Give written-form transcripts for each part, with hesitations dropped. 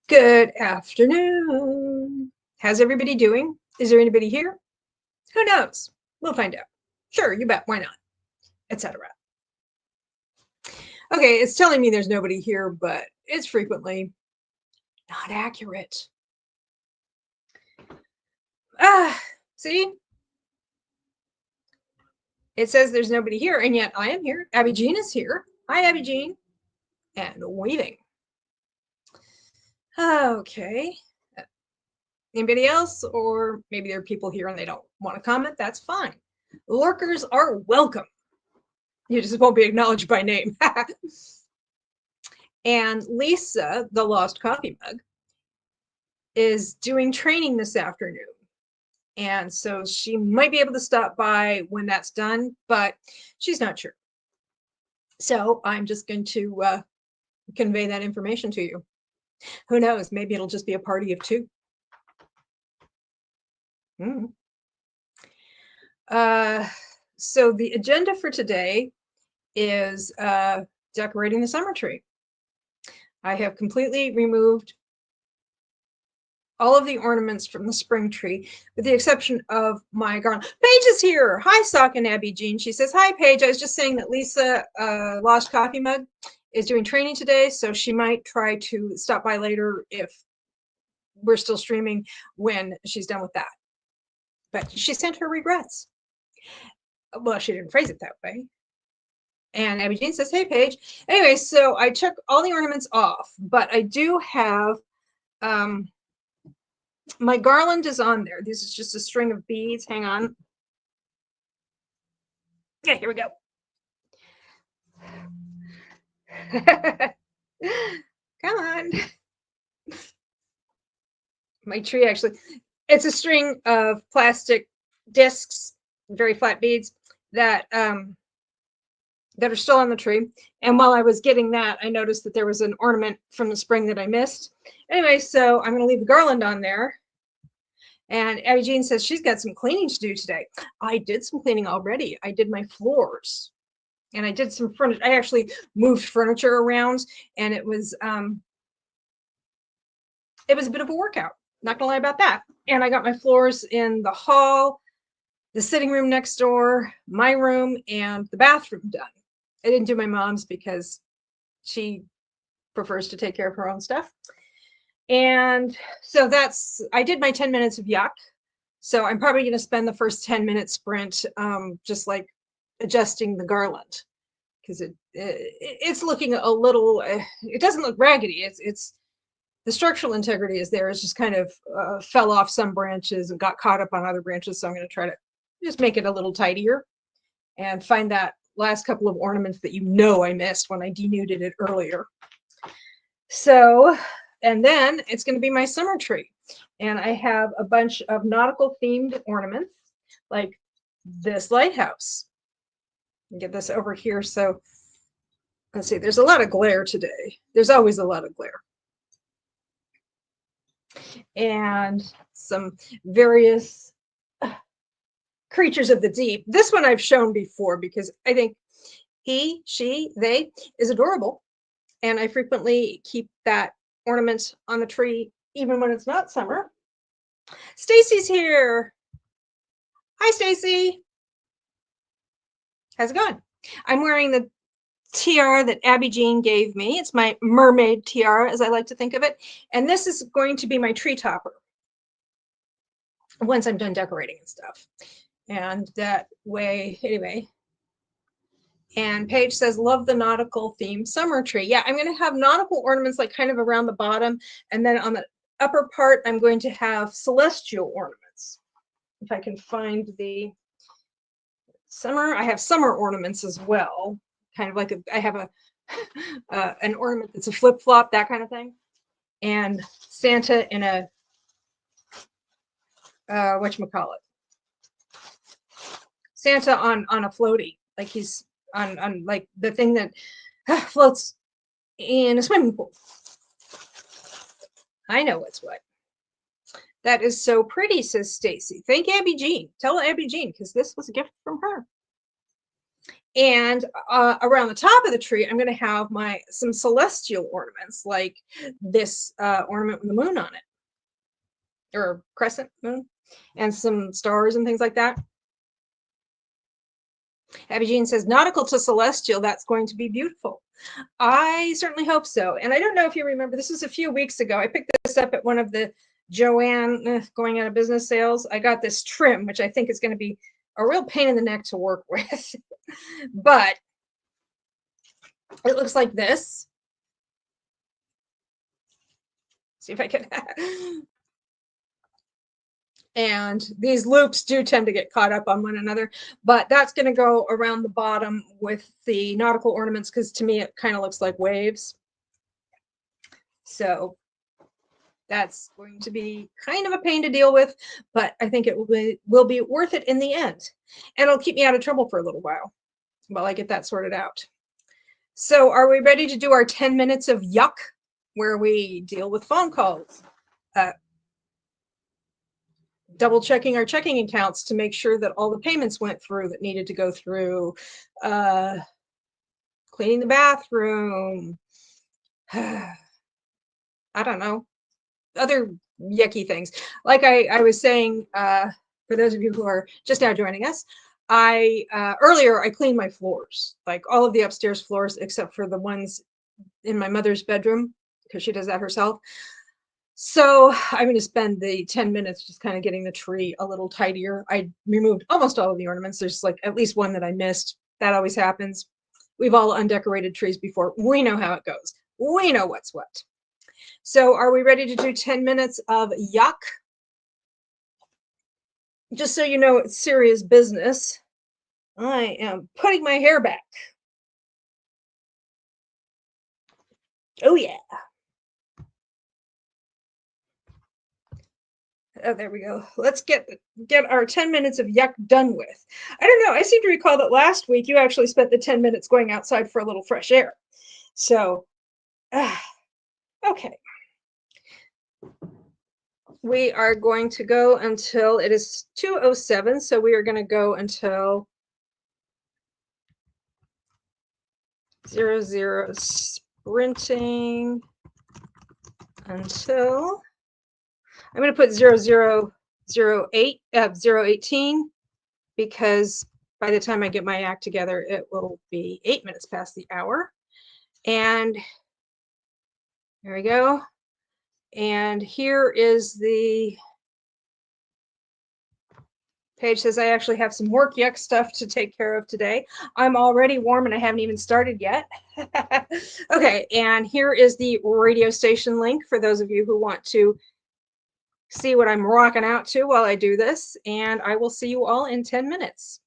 Good afternoon. How's everybody doing? Is there anybody here? Who knows? We'll find out. Sure, you bet. Why not? Etc. Okay, it's telling me there's nobody here, but it's frequently not accurate. See? It says there's nobody here, and yet I am here. Abby Jean is here. Hi, Abby Jean. And waiting. Okay. Anybody else? Or maybe there are people here and they don't want to comment. That's fine. Lurkers are welcome. You just won't be acknowledged by name. And Lisa, the lost coffee mug, is doing training this afternoon. And so she might be able to stop by when that's done, but she's not sure. So I'm just going to convey that information to you. Who knows? Maybe it'll just be a party of two. So the agenda for today is decorating the summer tree. I have completely removed all of the ornaments from the spring tree, with the exception of my garland. Paige is here. Hi, Sock and Abby Jean. She says, hi, Paige. I was just saying that Lisa, Lost Coffee Mug, is doing training today, so she might try to stop by later if we're still streaming when she's done with that. But she sent her regrets. Well, she didn't phrase it that way. And Abby Jean says, hey, Paige. Anyway, so I took all the ornaments off, but I do have my garland is on there. This is just a string of beads. Hang on. Yeah, here we go. Come on. My tree actually, it's a string of plastic discs, very flat beads that are still on the tree. And while I was getting that, I noticed that there was an ornament from the spring that I missed. Anyway, so I'm going to leave the garland on there. And Abby Jean says she's got some cleaning to do today. I did some cleaning already. I did my floors and I did some furniture. I actually moved furniture around, and it was a bit of a workout. Not gonna lie about that. And I got my floors in the hall, the sitting room next door, my room, and the bathroom done. I didn't do my mom's because she prefers to take care of her own stuff. And so I did my 10 minutes of yuck. So I'm probably going to spend the first 10-minute sprint just like adjusting the garland, because it's looking a little, it doesn't look raggedy. It's the structural integrity is there. It's just kind of fell off some branches and got caught up on other branches. So I'm going to try to just make it a little tidier and find that last couple of ornaments that I missed when I denuded it earlier. So, and then it's going to be my summer tree. And I have a bunch of nautical themed ornaments, like this lighthouse. Get this over here. So let's see, there's a lot of glare today. There's always a lot of glare. And some various creatures of the deep. This one I've shown before because I think he, she, they is adorable. And I frequently keep that ornament on the tree even when it's not summer. Stacy's here. Hi, Stacy. How's it going? I'm wearing the tiara that Abby Jean gave me. It's my mermaid tiara, as I like to think of it. And this is going to be my tree topper once I'm done decorating and stuff. And that way, anyway. And Paige says, love the nautical theme summer tree. Yeah, I'm going to have nautical ornaments like kind of around the bottom. And then on the upper part, I'm going to have celestial ornaments. If I can find the summer, I have summer ornaments as well. Kind of like I have an ornament that's a flip-flop, that kind of thing. And Santa in a, whatchamacallit? Santa on a floaty, like he's on like the thing that floats in a swimming pool. I know what's what. That is so pretty, says Stacy. Thank Abby Jean. Tell Abby Jean, because this was a gift from her. And around the top of the tree, I'm going to have some celestial ornaments, like this ornament with the moon on it, or crescent moon, and some stars and things like that. Abby Jean says, nautical to celestial, that's going to be beautiful. I certainly hope so. And I don't know if you remember, this was a few weeks ago. I picked this up at one of the Joanne going out of business sales. I got this trim, which I think is going to be a real pain in the neck to work with. But it looks like this. See if I can. And these loops do tend to get caught up on one another, but that's going to go around the bottom with the nautical ornaments, because to me it kind of looks like waves. So that's going to be kind of a pain to deal with, but I think it will be worth it in the end. And it'll keep me out of trouble for a little while I get that sorted out. So are we ready to do our 10 minutes of yuck, where we deal with phone calls? Double checking our checking accounts to make sure that all the payments went through that needed to go through, cleaning the bathroom, I don't know, other yucky things. Like I was saying, for those of you who are just now joining us, earlier I cleaned my floors, like all of the upstairs floors except for the ones in my mother's bedroom, because she does that herself. So I'm going to spend the 10 minutes just kind of getting the tree a little tidier. I removed almost all of the ornaments. There's like at least one that I missed. That always happens. We've all undecorated trees before. We know how it goes. We know what's what. So are we ready to do 10 minutes of yuck? Just so you know, it's serious business. I am putting my hair back. Oh yeah. Oh, there we go. Let's get our 10 minutes of yuck done with. I don't know. I seem to recall that last week you actually spent the 10 minutes going outside for a little fresh air. So, okay. We are going to go until it is 2:07. So we are going to go until 00 sprinting until I'm going to put 0008 018, because by the time I get my act together, it will be 8 minutes past the hour. And there we go. And here is the page. Says I actually have some work yuck stuff to take care of today. I'm already warm and I haven't even started yet. Okay, and here is the radio station link for those of you who want to see what I'm rocking out to while I do this. And I will see you all in 10 minutes.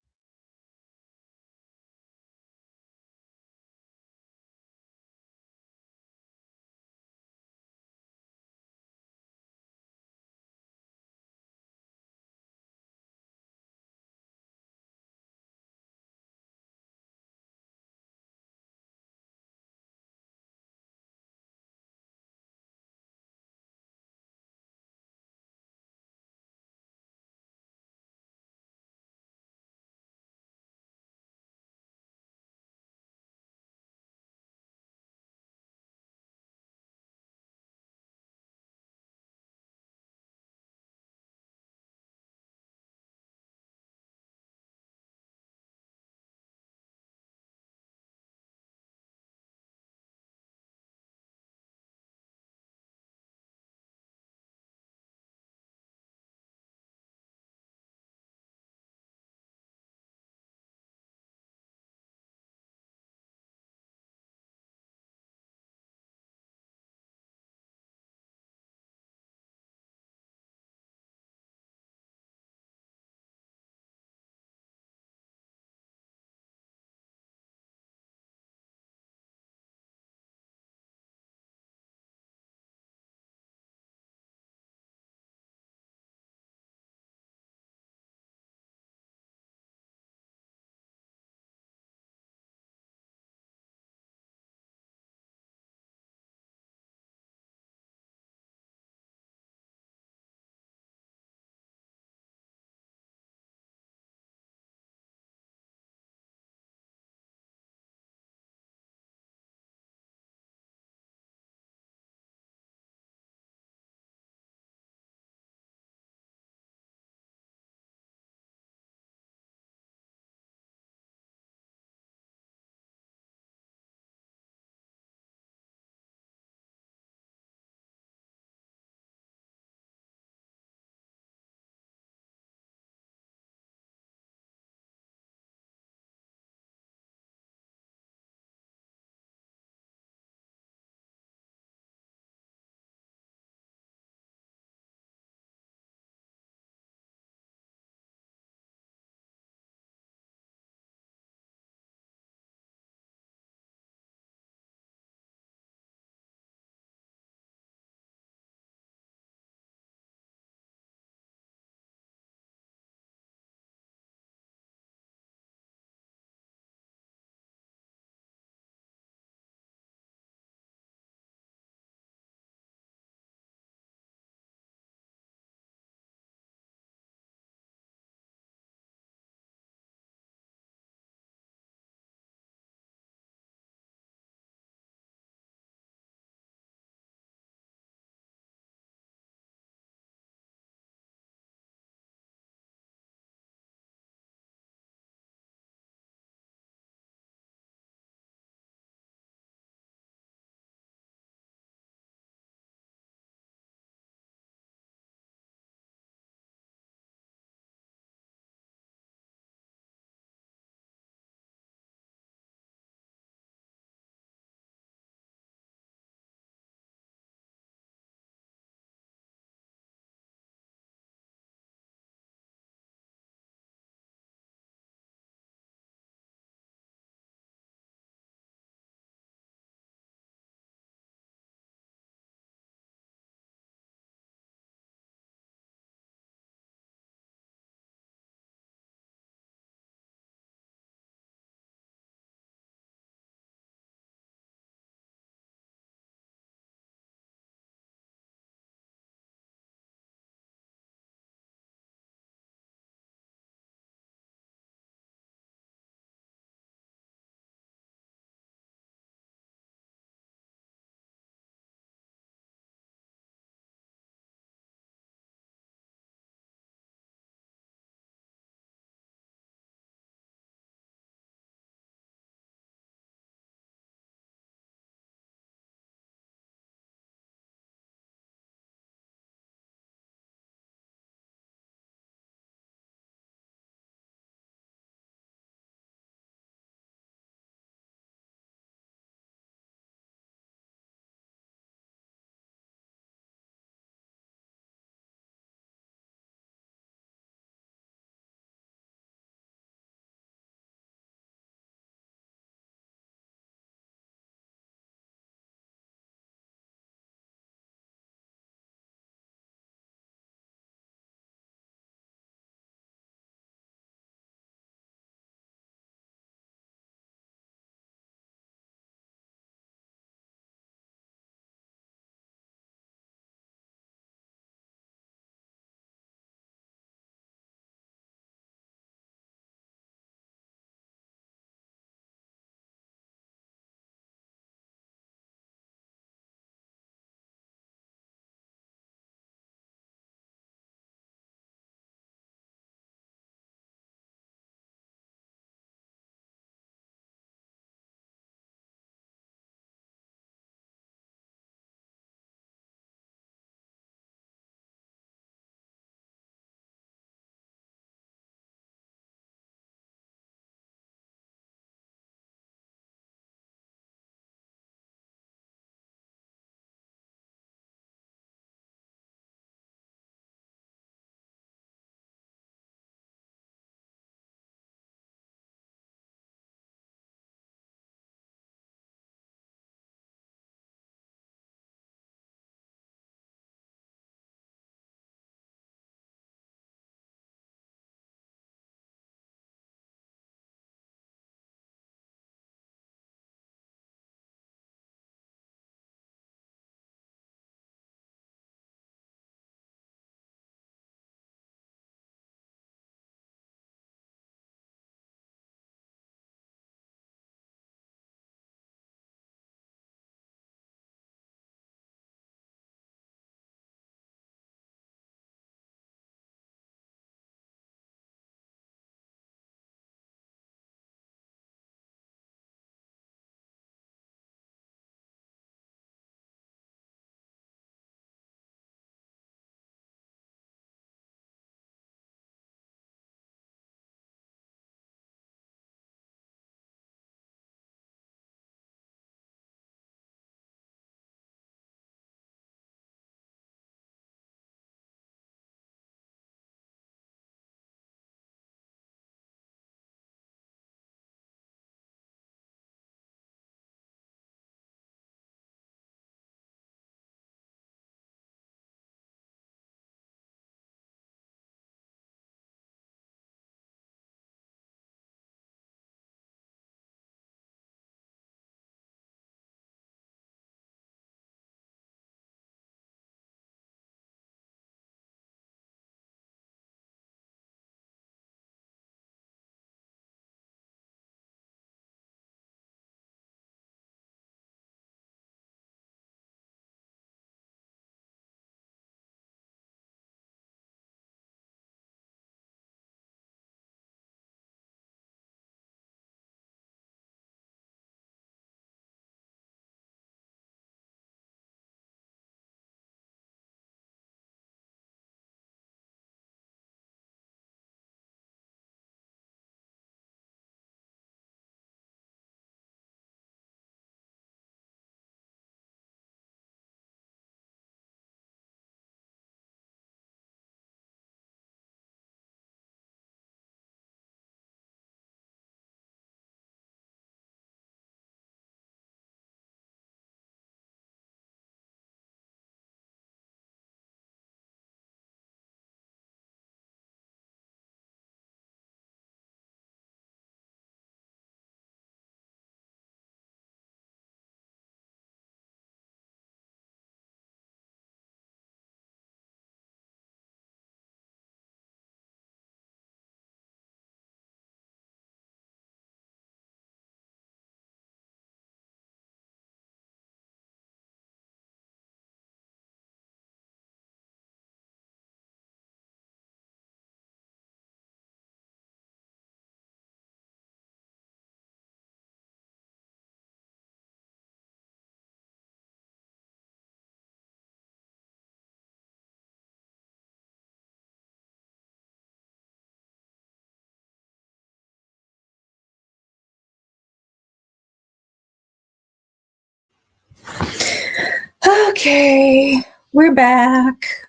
Okay, we're back.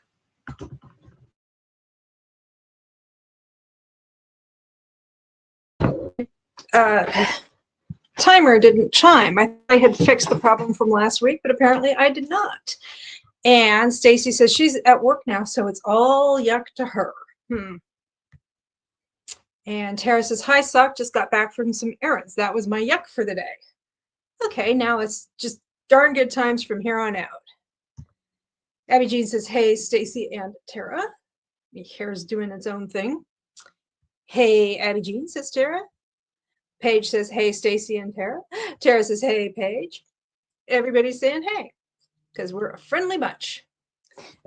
Timer didn't chime. I had fixed the problem from last week, but apparently I did not. And Stacy says she's at work now, so it's all yuck to her. And Tara says, hi, Sock, just got back from some errands. That was my yuck for the day. Okay, now it's just darn good times from here on out. Abby Jean says, hey, Stacy and Tara. My hair's doing its own thing. Hey, Abby Jean, says Tara. Paige says, hey, Stacy and Tara. Tara says, hey, Paige. Everybody's saying hey, because we're a friendly bunch.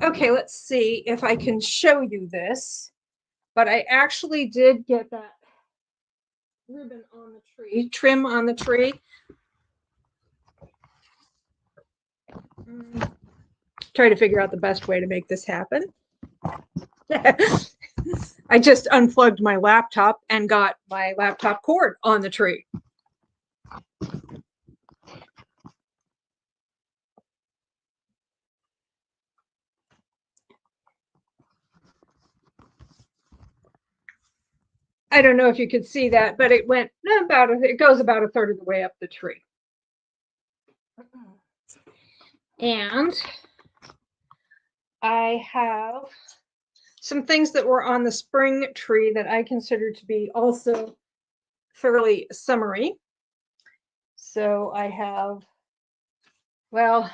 Okay, let's see if I can show you this. But I actually did get that ribbon on the tree, trim on the tree. Try to figure out the best way to make this happen. I just unplugged my laptop and got my laptop cord on the tree. I don't know if you could see that, but it went it goes about a third of the way up the tree. And I have some things that were on the spring tree that I consider to be also fairly summery. So I have, well,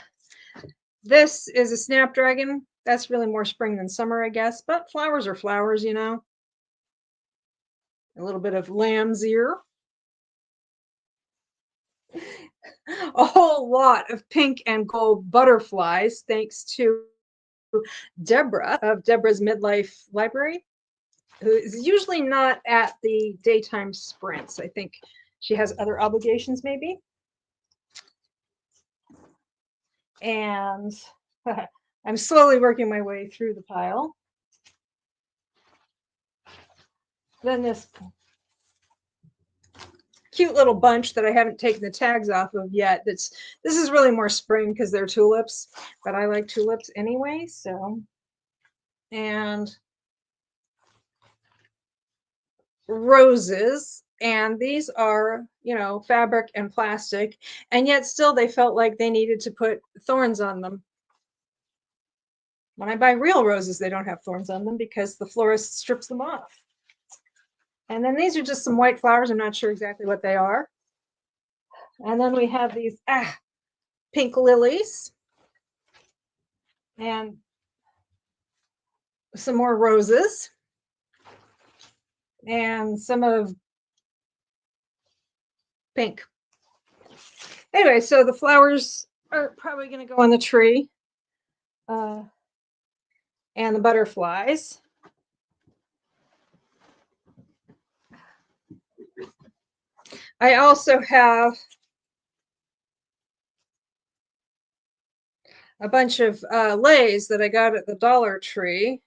this is a snapdragon. That's really more spring than summer, I guess, but flowers are flowers, you know. A little bit of lamb's ear. A whole lot of pink and gold butterflies, thanks to Deborah of Deborah's Midlife Library, who is usually not at the daytime sprints. I think she has other obligations, maybe. And I'm slowly working my way through the pile. Then this cute little bunch that I haven't taken the tags off of yet. This is really more spring because they're tulips, but I like tulips anyway, so. And roses, and these are, you know, fabric and plastic, and yet still they felt like they needed to put thorns on them. When I buy real roses, they don't have thorns on them because the florist strips them off. And then these are just some white flowers. I'm not sure exactly what they are. And then we have these pink lilies and some more roses and some of pink. Anyway, so the flowers are probably going to go on the tree, and the butterflies. I also have a bunch of lays that I got at the Dollar Tree.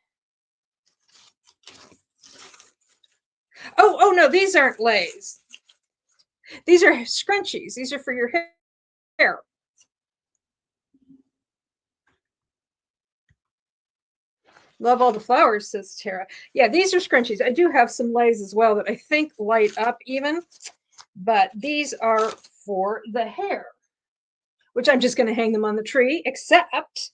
Oh no, these aren't lays. These are scrunchies. These are for your hair. Love all the flowers, says Tara. Yeah, these are scrunchies. I do have some lays as well that I think light up even, but these are for the hair, which I'm just going to hang them on the tree, except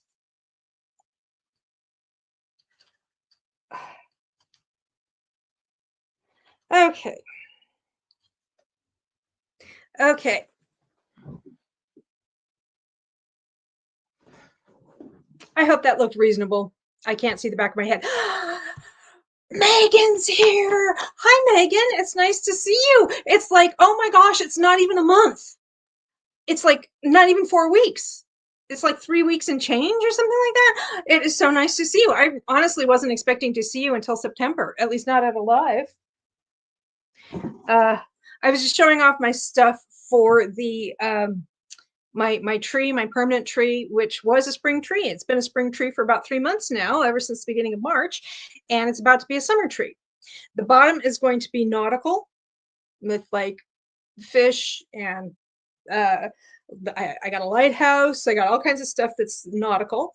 okay. I hope that looked reasonable. I can't see the back of my head. Megan's here. Hi, Megan. It's nice to see you. It's like, oh my gosh, it's not even a month. It's like not even 4 weeks. It's like 3 weeks and change or something like that. It is so nice to see you. I honestly wasn't expecting to see you until September, at least not at a live. I was just showing off my stuff for the my tree, my permanent tree, which was a spring tree. It's been a spring tree for about 3 months now, ever since the beginning of March, and it's about to be a summer tree. The bottom is going to be nautical with like fish and I got a lighthouse. I got all kinds of stuff that's nautical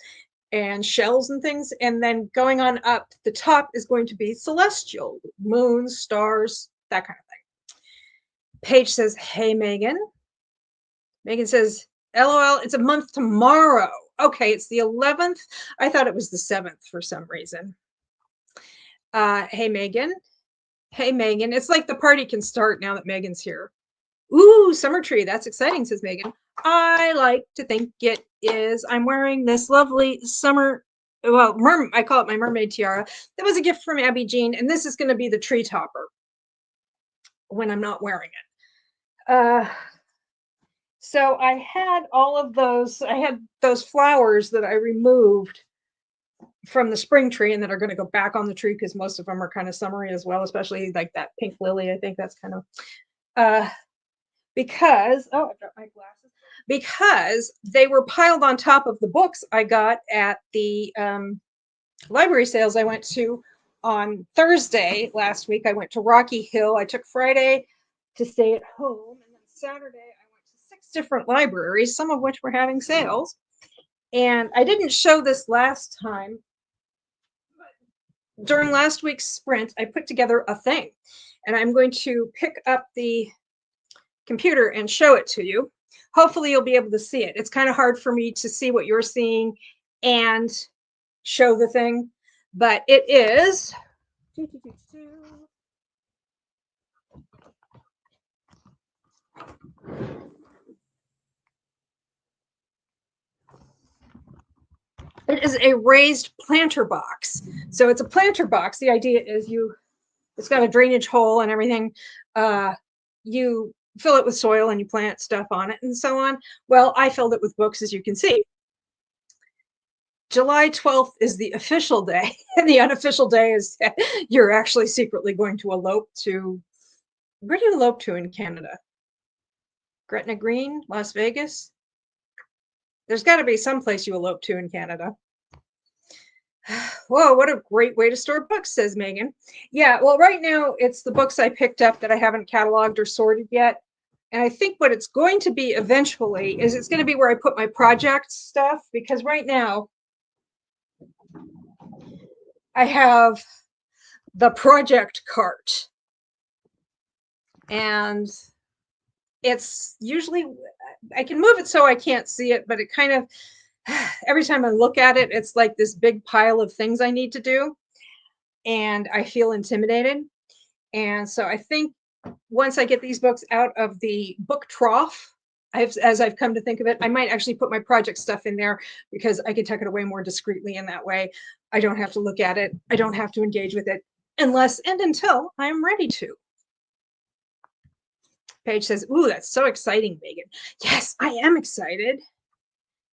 and shells and things. And then going on up, the top is going to be celestial, moons, stars, that kind of thing. Paige says, hey, Megan. Megan says, LOL, it's a month tomorrow. Okay, it's the 11th. I thought it was the 7th for some reason. Hey, Megan. Hey, Megan. It's like the party can start now that Megan's here. Ooh, summer tree. That's exciting, says Megan. I like to think it is. I'm wearing this lovely summer, well, I call it my mermaid tiara. That was a gift from Abby Jean, and this is going to be the tree topper when I'm not wearing it. So I had all of those, I had those flowers that I removed from the spring tree and that are going to go back on the tree because most of them are kind of summery as well, especially like that pink lily. I think that's kind of, because, oh, I've got my glasses, because they were piled on top of the books I got at the library sales I went to on Thursday last week. I went to Rocky Hill. I took Friday to stay at home, and then Saturday I went to 6 different libraries, some of which were having sales. And I didn't show this last time, but during last week's sprint, I put together a thing, and I'm going to pick up the computer and show it to you. Hopefully you'll be able to see it. It's kind of hard for me to see what you're seeing and show the thing, but it is a raised planter box. So it's a planter box. The idea is it's got a drainage hole and everything. You fill it with soil and you plant stuff on it and so on. Well, I filled it with books, as you can see. July 12th is the official day, and the unofficial day is you're actually secretly going to elope to, where do you elope to in Canada? Gretna Green, Las Vegas? There's got to be some place you elope to in Canada. Whoa, what a great way to store books, says Megan. Yeah, well, right now it's the books I picked up that I haven't cataloged or sorted yet. And I think what it's going to be eventually is it's going to be where I put my project stuff, because right now I have the project cart. And it's usually, I can move it so I can't see it, but it kind of, every time I look at it, it's like this big pile of things I need to do. And I feel intimidated. And so I think once I get these books out of the book trough, as I've come to think of it, I might actually put my project stuff in there because I can tuck it away more discreetly in that way. I don't have to look at it. I don't have to engage with it unless and until I'm ready to. Paige says, ooh, that's so exciting, Megan. Yes, I am excited.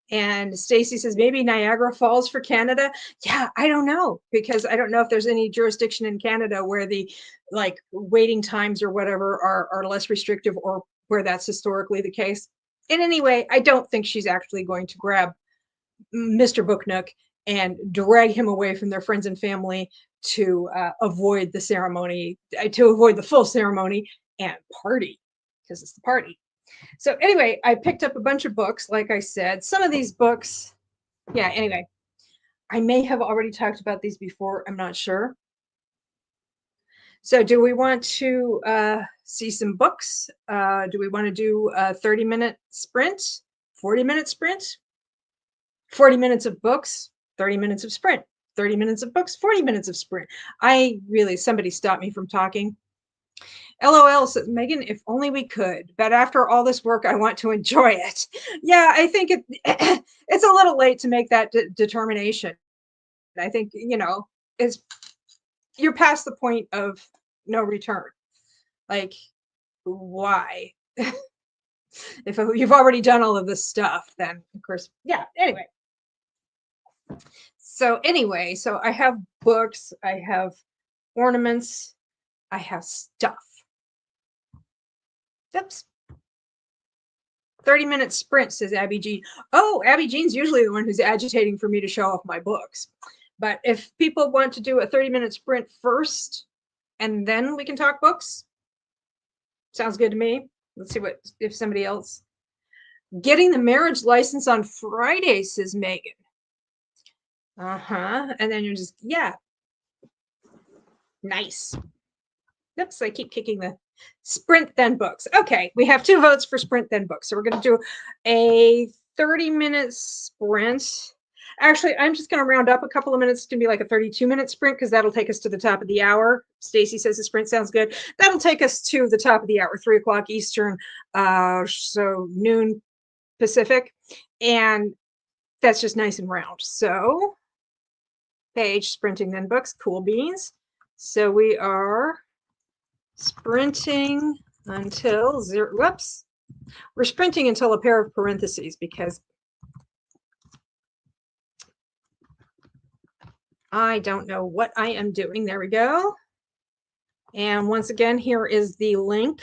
And Stacy says, maybe Niagara Falls for Canada. Yeah, I don't know, because I don't know if there's any jurisdiction in Canada where the like waiting times or whatever are less restrictive, or where that's historically the case. In any way, I don't think she's actually going to grab Mr. Booknook and drag him away from their friends and family to avoid the ceremony, to avoid the full ceremony and party, because it's the party. So anyway, I picked up a bunch of books, like I said. Some of these books, yeah, anyway, I may have already talked about these before. I'm not sure. So do we want to see some books? Do we want to do a 30-minute sprint, 40-minute sprint, 40 minutes of books, 30 minutes of sprint, 30 minutes of books, 40 minutes of sprint? Somebody stopped me from talking. LOL says, Megan, if only we could, but after all this work, I want to enjoy it. Yeah, I think it's a little late to make that determination. I think, you're past the point of no return. Like, why? If you've already done all of this stuff, then of course, yeah, anyway. So I have books, I have ornaments, I have stuff. Oops. 30-minute sprint, says Abby Jean. Oh, Abby Jean's usually the one who's agitating for me to show off my books. But if people want to do a 30-minute sprint first, and then we can talk books, sounds good to me. Let's see if somebody else. Getting the marriage license on Friday, says Megan. And then you're just, yeah, nice. Oops, I keep kicking the sprint then books. Okay, we have 2 votes for sprint then books. So we're going to do a 30-minute sprint. Actually, I'm just going to round up a couple of minutes to be like a 32-minute sprint because that'll take us to the top of the hour. Stacy says the sprint sounds good. That'll take us to the top of the hour, 3 o'clock Eastern, so noon Pacific. And that's just nice and round. So page sprinting then books, cool beans. So we are sprinting until 0. Whoops. We're sprinting until a pair of parentheses because I don't know what I am doing. There we go. And once again, here is the link.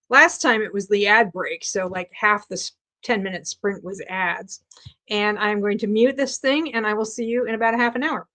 Last time it was the ad break. So like half the 10-minute sprint was ads. And I'm going to mute this thing and I will see you in about a half an hour.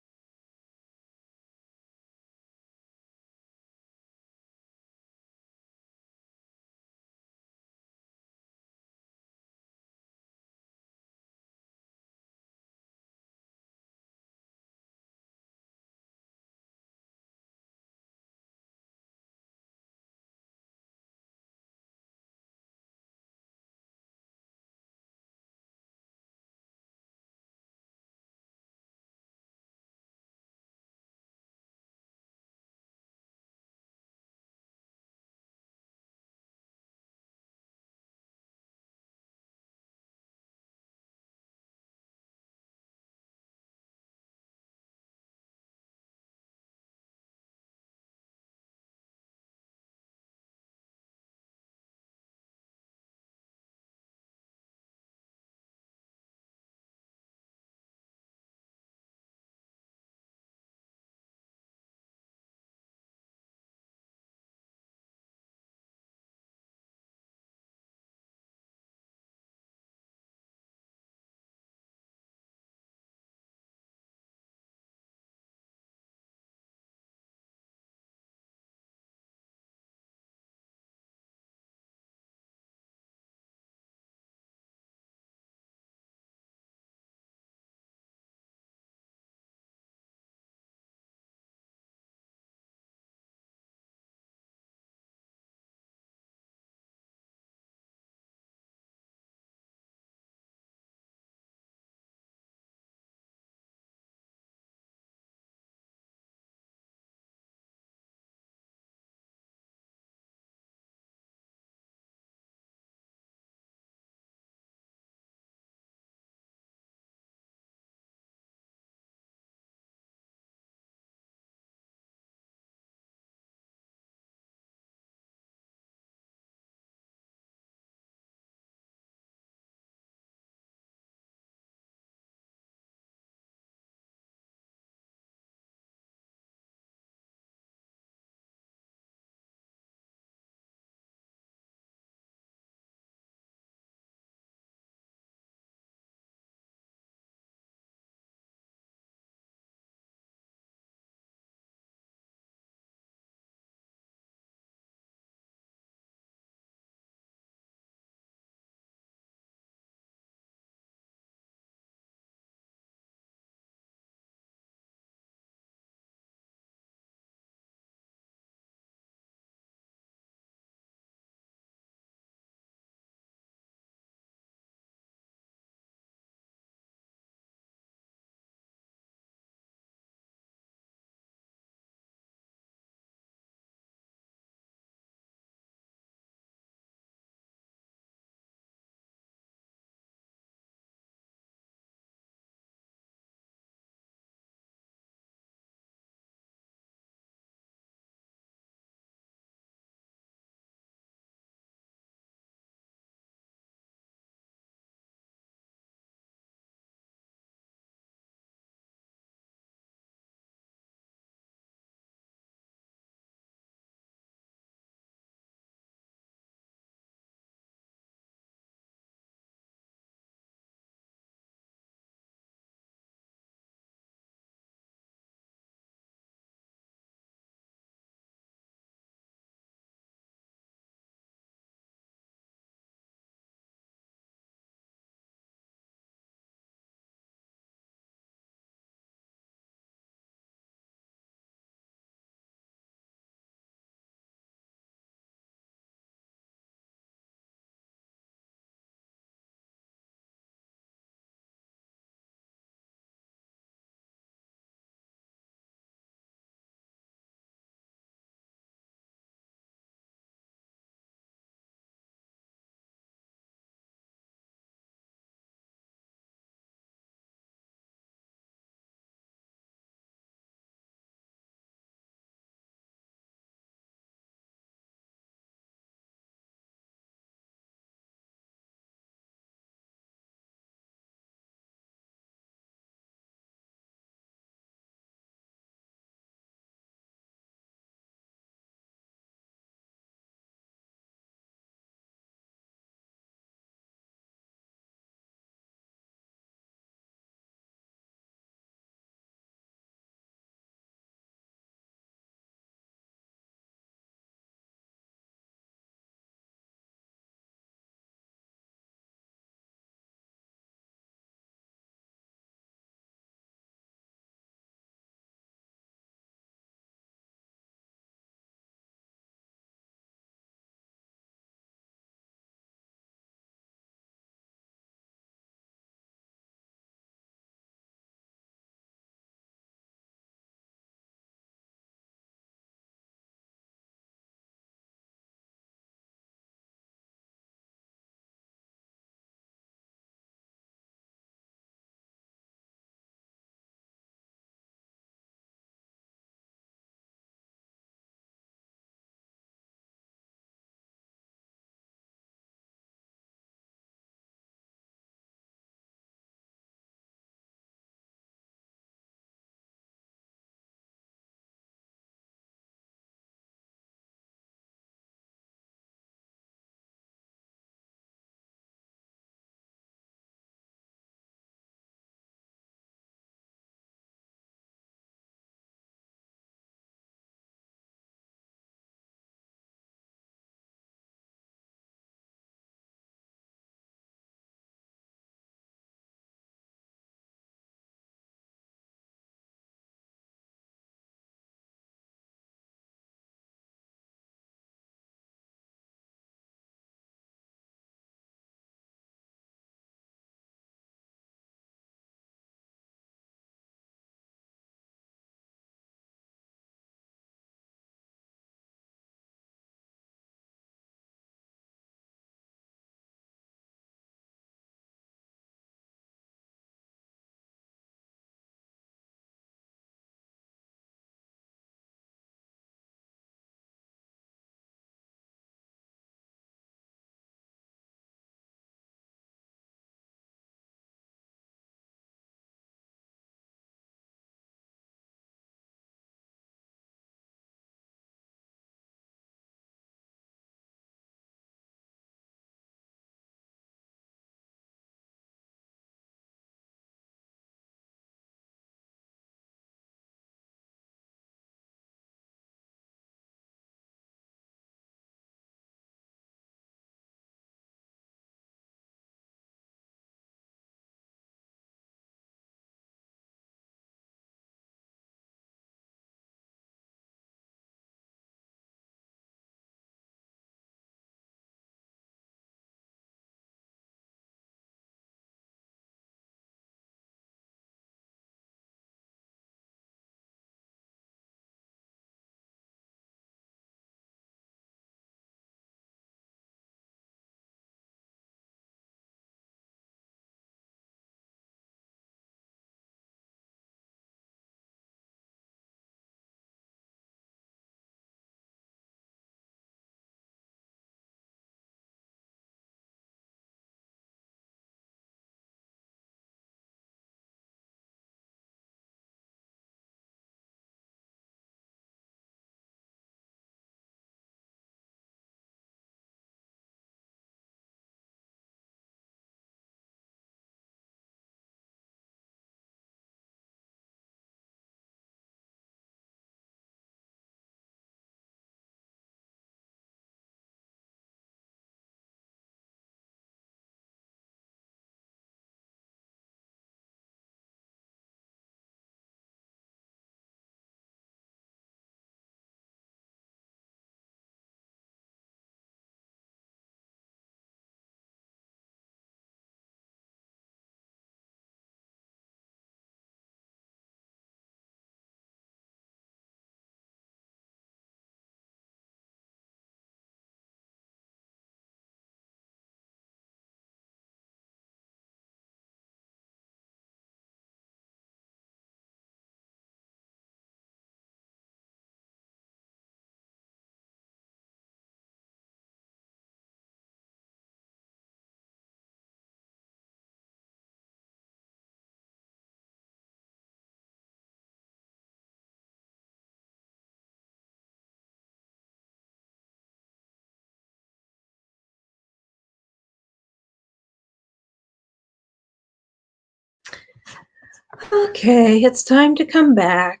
Okay, it's time to come back.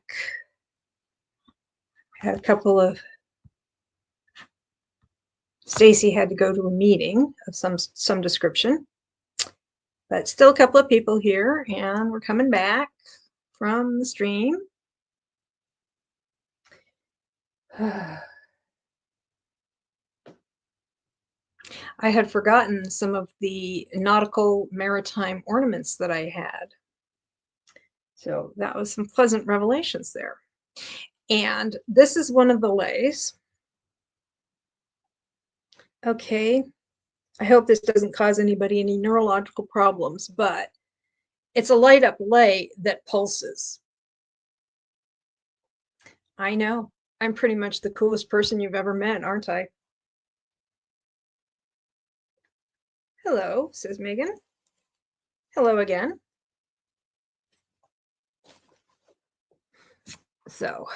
Had a couple of Stacy had to go to a meeting of some description, but still a couple of people here, and we're coming back from the stream. I had forgotten some of the nautical maritime ornaments that I had. So that was some pleasant revelations there. And this is one of the lays. Okay, I hope this doesn't cause anybody any neurological problems, but it's a light up lay that pulses. I know. I'm pretty much the coolest person you've ever met, aren't I? Hello, says Megan. Hello again. So,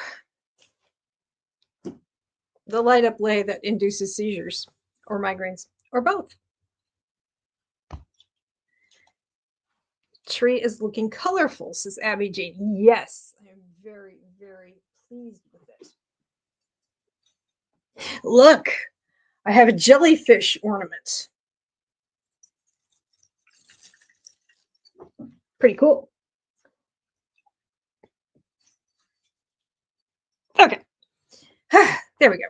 the light up lay that induces seizures or migraines or both. Tree is looking colorful, says Abby Jean. Yes, I am very, very pleased with it. Look, I have a jellyfish ornament. Pretty cool. Okay. There we go.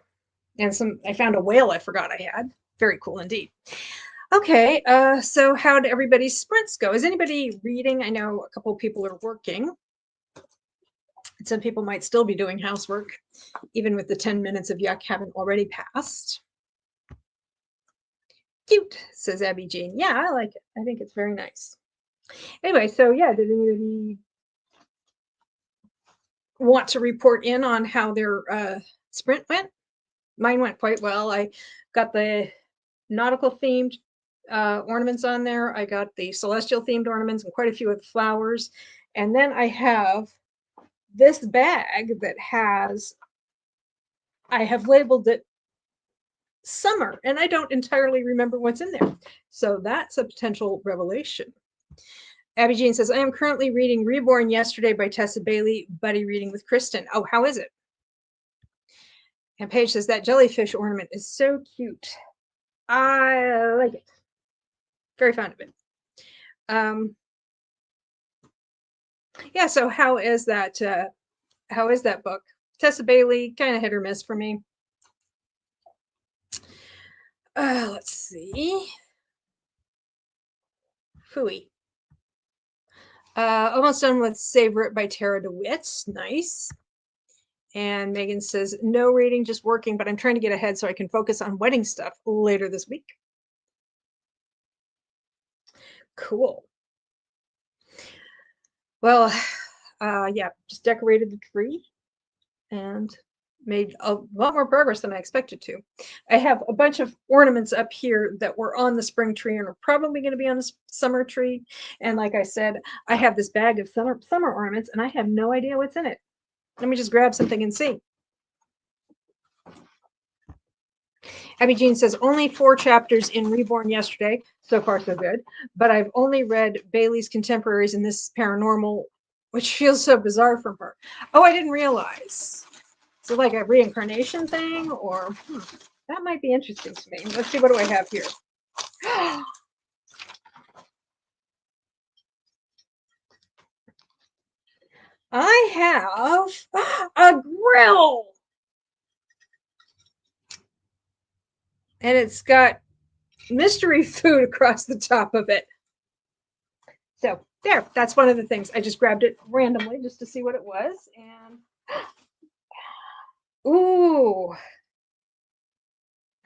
And I found a whale I forgot I had. Very cool indeed. Okay, so how did everybody's sprints go? Is anybody reading? I know a couple of people are working. Some people might still be doing housework, even with the 10 minutes of yuck haven't already passed. Cute, says Abby Jean. Yeah, I like it. I think it's very nice. Anyway, so yeah, did anybody want to report in on how their sprint went? Mine went quite well. I got the nautical themed ornaments on there. I got the celestial themed ornaments and quite a few of the flowers. And then I have this bag that I have labeled it summer, and I don't entirely remember what's in there. So that's a potential revelation. Abby Jean says, I am currently reading Reborn Yesterday by Tessa Bailey, buddy reading with Kristen. Oh, how is it? And Paige says, that jellyfish ornament is so cute. I like it. Very fond of it. Yeah, so how is that book? Tessa Bailey, kind of hit or miss for me. Let's see. Fooey. Almost done with Savor It by Tara DeWitt. Nice. And Megan says, no reading, just working, but I'm trying to get ahead so I can focus on wedding stuff later this week. Cool. Well, yeah, just decorated the tree and made a lot more progress than I expected to. I have a bunch of ornaments up here that were on the spring tree and are probably going to be on the summer tree. And like I said, I have this bag of summer ornaments and I have no idea what's in it. Let me just grab something and see. Abby Jean says, only 4 chapters in Reborn Yesterday. So far, so good. But I've only read Bailey's contemporaries in this paranormal, which feels so bizarre from her. Oh, I didn't realize. So like a reincarnation thing, or that might be interesting to me. Let's see, what do I have here? I have a grill. And it's got mystery food across the top of it. So there, that's one of the things. I just grabbed it randomly just to see what it was. And ooh,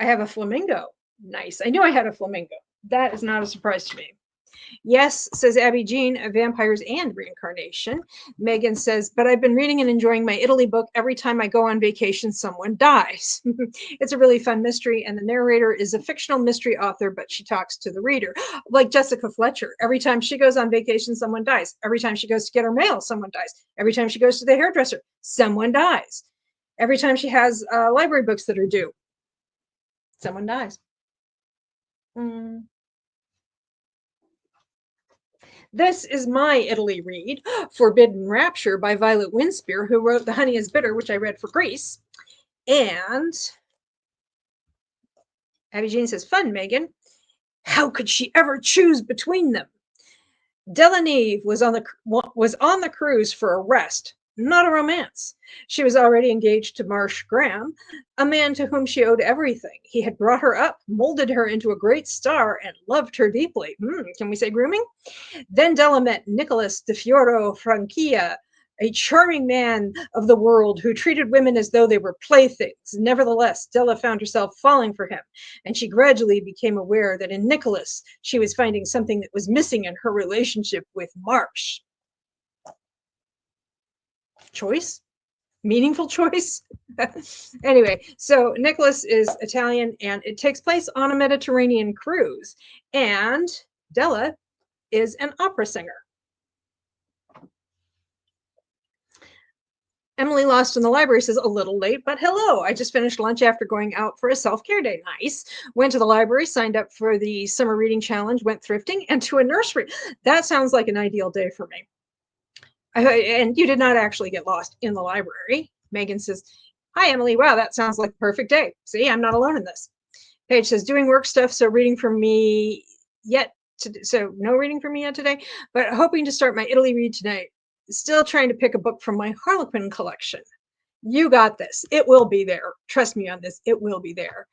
I have a flamingo. Nice. I knew I had a flamingo. That is not a surprise to me. Yes, says Abby Jean, vampires and reincarnation. Megan says, but I've been reading and enjoying my Italy book. Every time I go on vacation, someone dies. It's a really fun mystery, and the narrator is a fictional mystery author, but she talks to the reader. Like Jessica Fletcher. Every time she goes on vacation, someone dies. Every time she goes to get her mail, someone dies. Every time she goes to the hairdresser, someone dies. Every time she has library books that are due, someone dies. This is my Italy read, Forbidden Rapture by Violet Winspear, who wrote The Honey is Bitter, which I read for Greece. And Abby Jean says, fun, Megan. How could she ever choose between them? Delaneve was on the cruise for a rest, not a romance. She was already engaged to Marsh Graham, a man to whom she owed everything. He had brought her up, molded her into a great star, and loved her deeply. Can we say grooming? Then Della met Nicholas de Fioro Francia, a charming man of the world who treated women as though they were playthings. Nevertheless, Della found herself falling for him, and she gradually became aware that in Nicholas she was finding something that was missing in her relationship with Marsh. Choice? Meaningful choice? Anyway, so Nicholas is Italian, and it takes place on a Mediterranean cruise, and Della is an opera singer. Emily Lost in the Library says, a little late, but hello. I just finished lunch after going out for a self-care day. Nice. Went to the library, signed up for the summer reading challenge, went thrifting, and to a nursery. That sounds like an ideal day for me. And you did not actually get lost in the library. Megan says, hi, Emily. Wow, that sounds like a perfect day. See, I'm not alone in this. Paige says, doing work stuff, so reading for me yet. So no reading for me yet today, but hoping to start my Italy read tonight. Still trying to pick a book from my Harlequin collection. You got this. It will be there. Trust me on this. It will be there.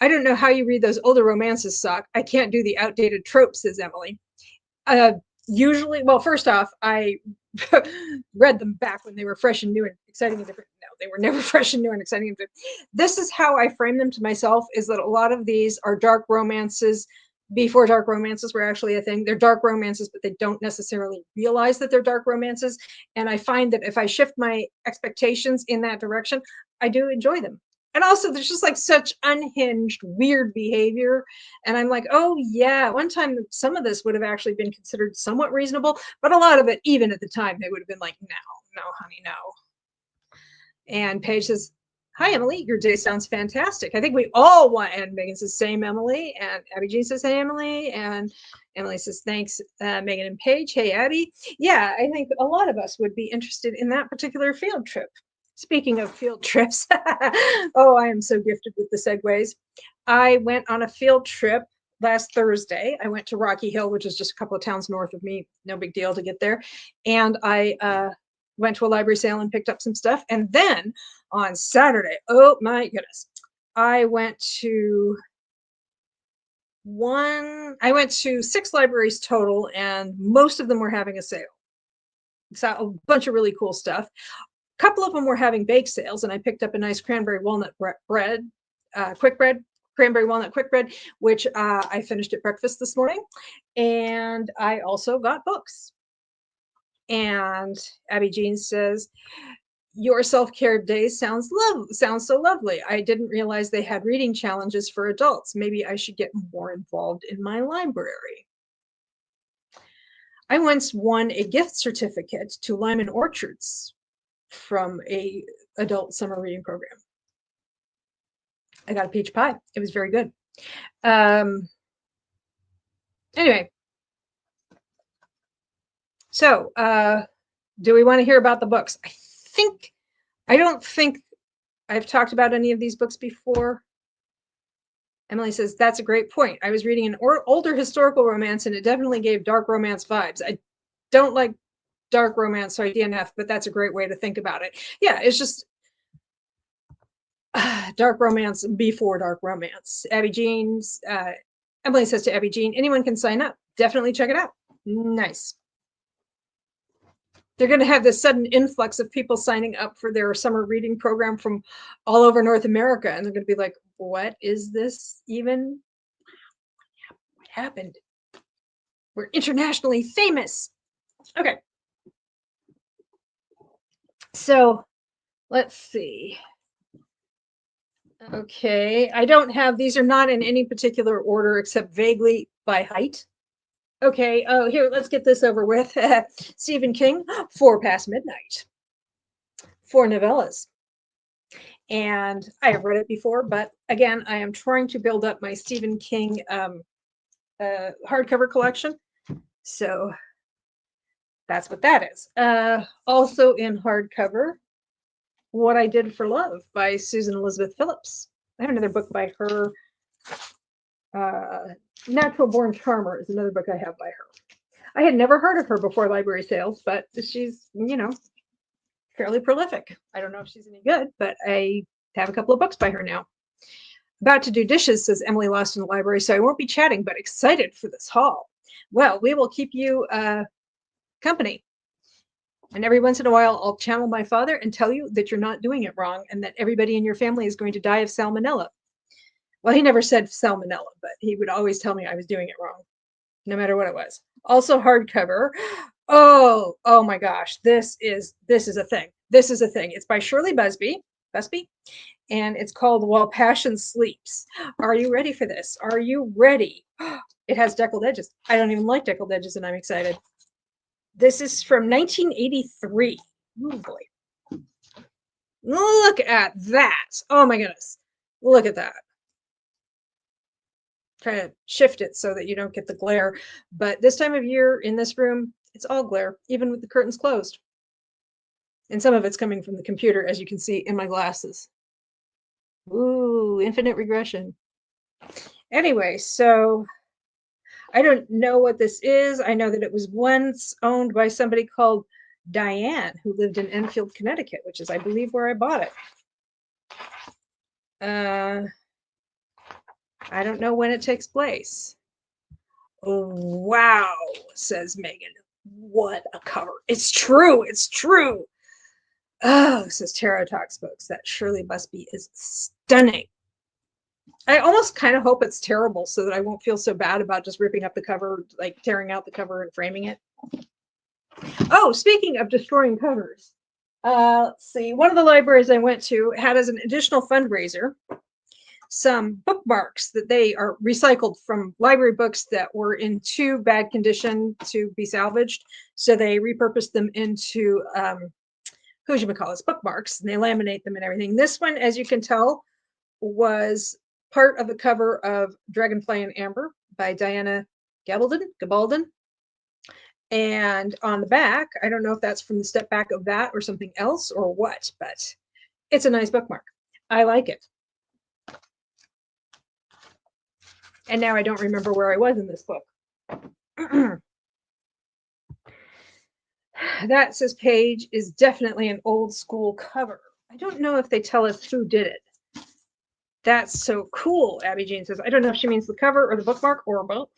I don't know how you read those older romances, Sock. I can't do the outdated tropes, says Emily. Usually, well, first off, I read them back when they were fresh and new and exciting and different. No, they were never fresh and new and exciting and different. This is how I frame them to myself, is that a lot of these are dark romances before dark romances were actually a thing. They're dark romances, but they don't necessarily realize that they're dark romances. And I find that if I shift my expectations in that direction, I do enjoy them. And also, there's just like such unhinged, weird behavior. And I'm like, oh, yeah, one time some of this would have actually been considered somewhat reasonable, but a lot of it, even at the time, they would have been like, no, honey, no. And Paige says, hi, Emily. Your day sounds fantastic. I think we all want, and Megan says, same, Emily. And Abby Jean says, hey, Emily. And Emily says, thanks, Megan and Paige. Hey, Abby. Yeah, I think a lot of us would be interested in that particular field trip. Speaking of field trips, oh, I am so gifted with the segues. I went on a field trip last Thursday. I went to Rocky Hill, which is just a couple of towns north of me. No big deal to get there. And I went to a library sale and picked up some stuff. And then on Saturday, oh my goodness, I went to 6 libraries total, and most of them were having a sale. So a bunch of really cool stuff. A couple of them were having bake sales, and I picked up a nice cranberry walnut bread, quick bread, cranberry walnut quick bread, which I finished at breakfast this morning. And I also got books. And Abby Jean says, your self-care days sounds so lovely. I didn't realize they had reading challenges for adults. Maybe I should get more involved in my library. I once won a gift certificate to Lyman Orchards from a adult summer reading program. I got a peach pie. It was very good. Anyway, so do we want to hear about the books? I don't think I've talked about any of these books before. Emily says, that's a great point. I was reading an older historical romance, and it definitely gave dark romance vibes. I don't like dark romance, so I DNF, but that's a great way to think about it. Yeah, it's just dark romance before dark romance. Abby Jean's, Emily says to Abby Jean, anyone can sign up. Definitely check it out. Nice. They're going to have this sudden influx of people signing up for their summer reading program from all over North America. And they're going to be like, what is this even? What happened? We're internationally famous. Okay. So let's see. Okay. I don't have, these are not in any particular order except vaguely by height. Okay, oh, here, let's get this over with. Stephen King, 4 Past Midnight. 4 novellas. And I have read it before, but again, I am trying to build up my Stephen King hardcover collection. So That's what that is. Also in hardcover, What I Did for Love by Susan Elizabeth Phillips. I have another book by her. Natural Born Charmer is another book I have by her. I had never heard of her before library sales, but she's, fairly prolific. I don't know if she's any good, but I have a couple of books by her now. About to do dishes, says Emily Lost in the library, so I won't be chatting, but excited for this haul. Well, we will keep you company. And every once in a while, I'll channel my father and tell you that you're not doing it wrong and that everybody in your family is going to die of salmonella. Well, he never said salmonella, but he would always tell me I was doing it wrong, no matter what it was. Also hardcover. Oh my gosh, this is a thing. This is a thing. It's by Shirley Busby, and it's called While Passion Sleeps. Are you ready for this? Are you ready? It has deckled edges. I don't even like deckled edges, and I'm excited. This is from 1983. Oh boy. Look at that. Oh my goodness. Look at that. Try to shift it so that you don't get the glare. But this time of year in this room, it's all glare, even with the curtains closed. And some of it's coming from the computer, as you can see in my glasses. Ooh, infinite regression. Anyway, so I don't know what this is. I know that it was once owned by somebody called Diane, who lived in Enfield, Connecticut, which is, I believe, where I bought it. I don't know when it takes place. Oh, wow, says Megan. What a cover. It's true. It's true. Oh, says Tarot Talks, folks. That Shirley Busby is stunning. I almost kind of hope it's terrible so that I won't feel so bad about just ripping up the cover, like tearing out the cover and framing it. Oh, speaking of destroying covers, let's see. One of the libraries I went to had as an additional fundraiser some bookmarks that they are recycled from library books that were in too bad condition to be salvaged. So they repurposed them into bookmarks, and they laminate them and everything. This one, as you can tell, was part of the cover of Dragonfly and Amber by Diana Gabaldon. And on the back, I don't know if that's from the step back of that or something else or what, but it's a nice bookmark. I like it. And now I don't remember where I was in this book. That, says Paige, is definitely an old school cover. I don't know if they tell us who did it. That's so cool, Abby Jean says. I don't know if she means the cover or the bookmark or both.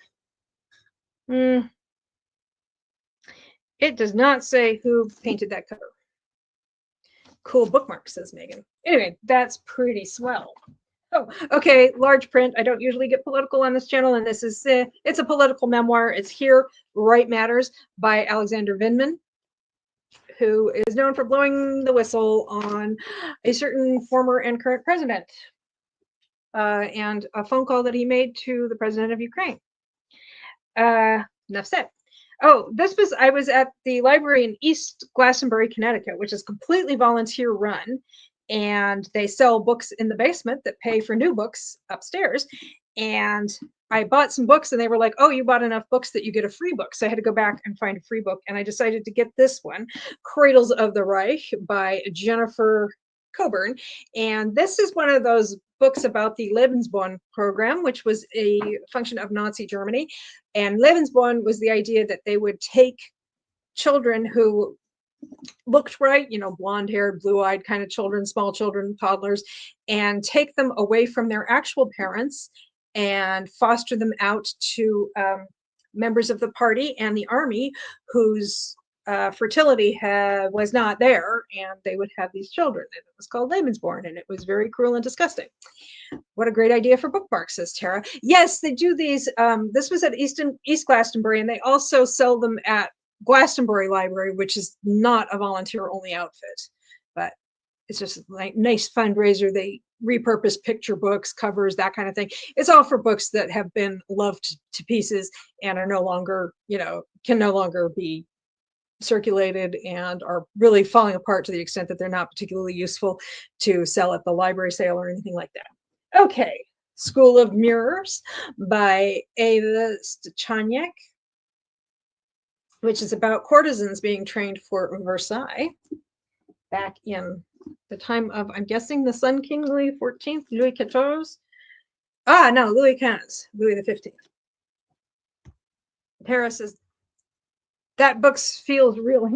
It does not say who painted that cover. Cool bookmark, says Megan. Anyway, that's pretty swell. Oh, okay, large print. I don't usually get political on this channel, and this is, it's a political memoir. It's Here, Right Matters by Alexander Vindman, who is known for blowing the whistle on a certain former and current president, and a phone call that he made to the president of Ukraine. Enough said. Oh, I was at the library in East Glastonbury, Connecticut, which is completely volunteer run. And they sell books in the basement that pay for new books upstairs. And I bought some books and they were like, oh, you bought enough books that you get a free book. So I had to go back and find a free book. And I decided to get this one, Cradles of the Reich by Jennifer Coburn. And this is one of those books about the Lebensborn program, which was a function of Nazi Germany. And Lebensborn was the idea that they would take children who looked right, blonde-haired, blue-eyed kind of children, small children, toddlers, and take them away from their actual parents and foster them out to members of the party and the army whose fertility was not there, and they would have these children. And it was called Lebensborn, and it was very cruel and disgusting. What a great idea for bookmarks, says Tara. Yes, they do these. This was at East Glastonbury, and they also sell them at Glastonbury Library, which is not a volunteer-only outfit, but it's just like nice fundraiser. They repurpose picture books, covers, that kind of thing. It's all for books that have been loved to pieces and are no longer, can no longer be circulated and are really falling apart to the extent that they're not particularly useful to sell at the library sale or anything like that. Okay, School of Mirrors by Ava Stachaniak. which is about courtesans being trained for Versailles back in the time of, I'm guessing, the Sun King Louis XIV, Louis XIV. Ah, no, Louis XV, Louis the 15th. Paris is, that book feels real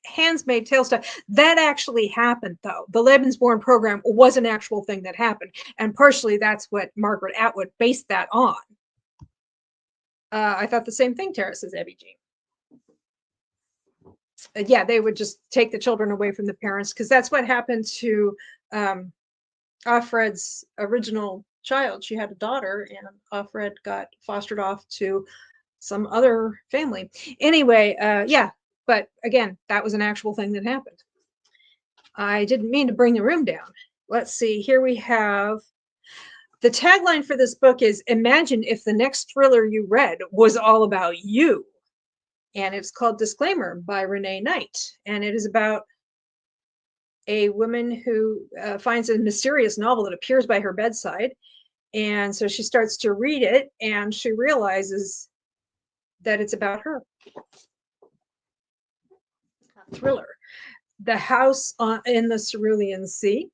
hands-made tale stuff. That actually happened, though. The Lebensborn program was an actual thing that happened, and partially that's what Margaret Atwood based that on. I thought the same thing, Tara, says Evie Jean. Yeah, they would just take the children away from the parents, because that's what happened to Offred's original child. She had a daughter, and Offred got fostered off to some other family. Anyway, yeah, but again, that was an actual thing that happened. I didn't mean to bring the room down. Let's see, here we have, the tagline for this book is, imagine if the next thriller you read was all about you. And it's called Disclaimer by Renee Knight. And it is about a woman who finds a mysterious novel that appears by her bedside. And so she starts to read it, and she realizes that it's about her. Thriller. The House in the Cerulean Sea.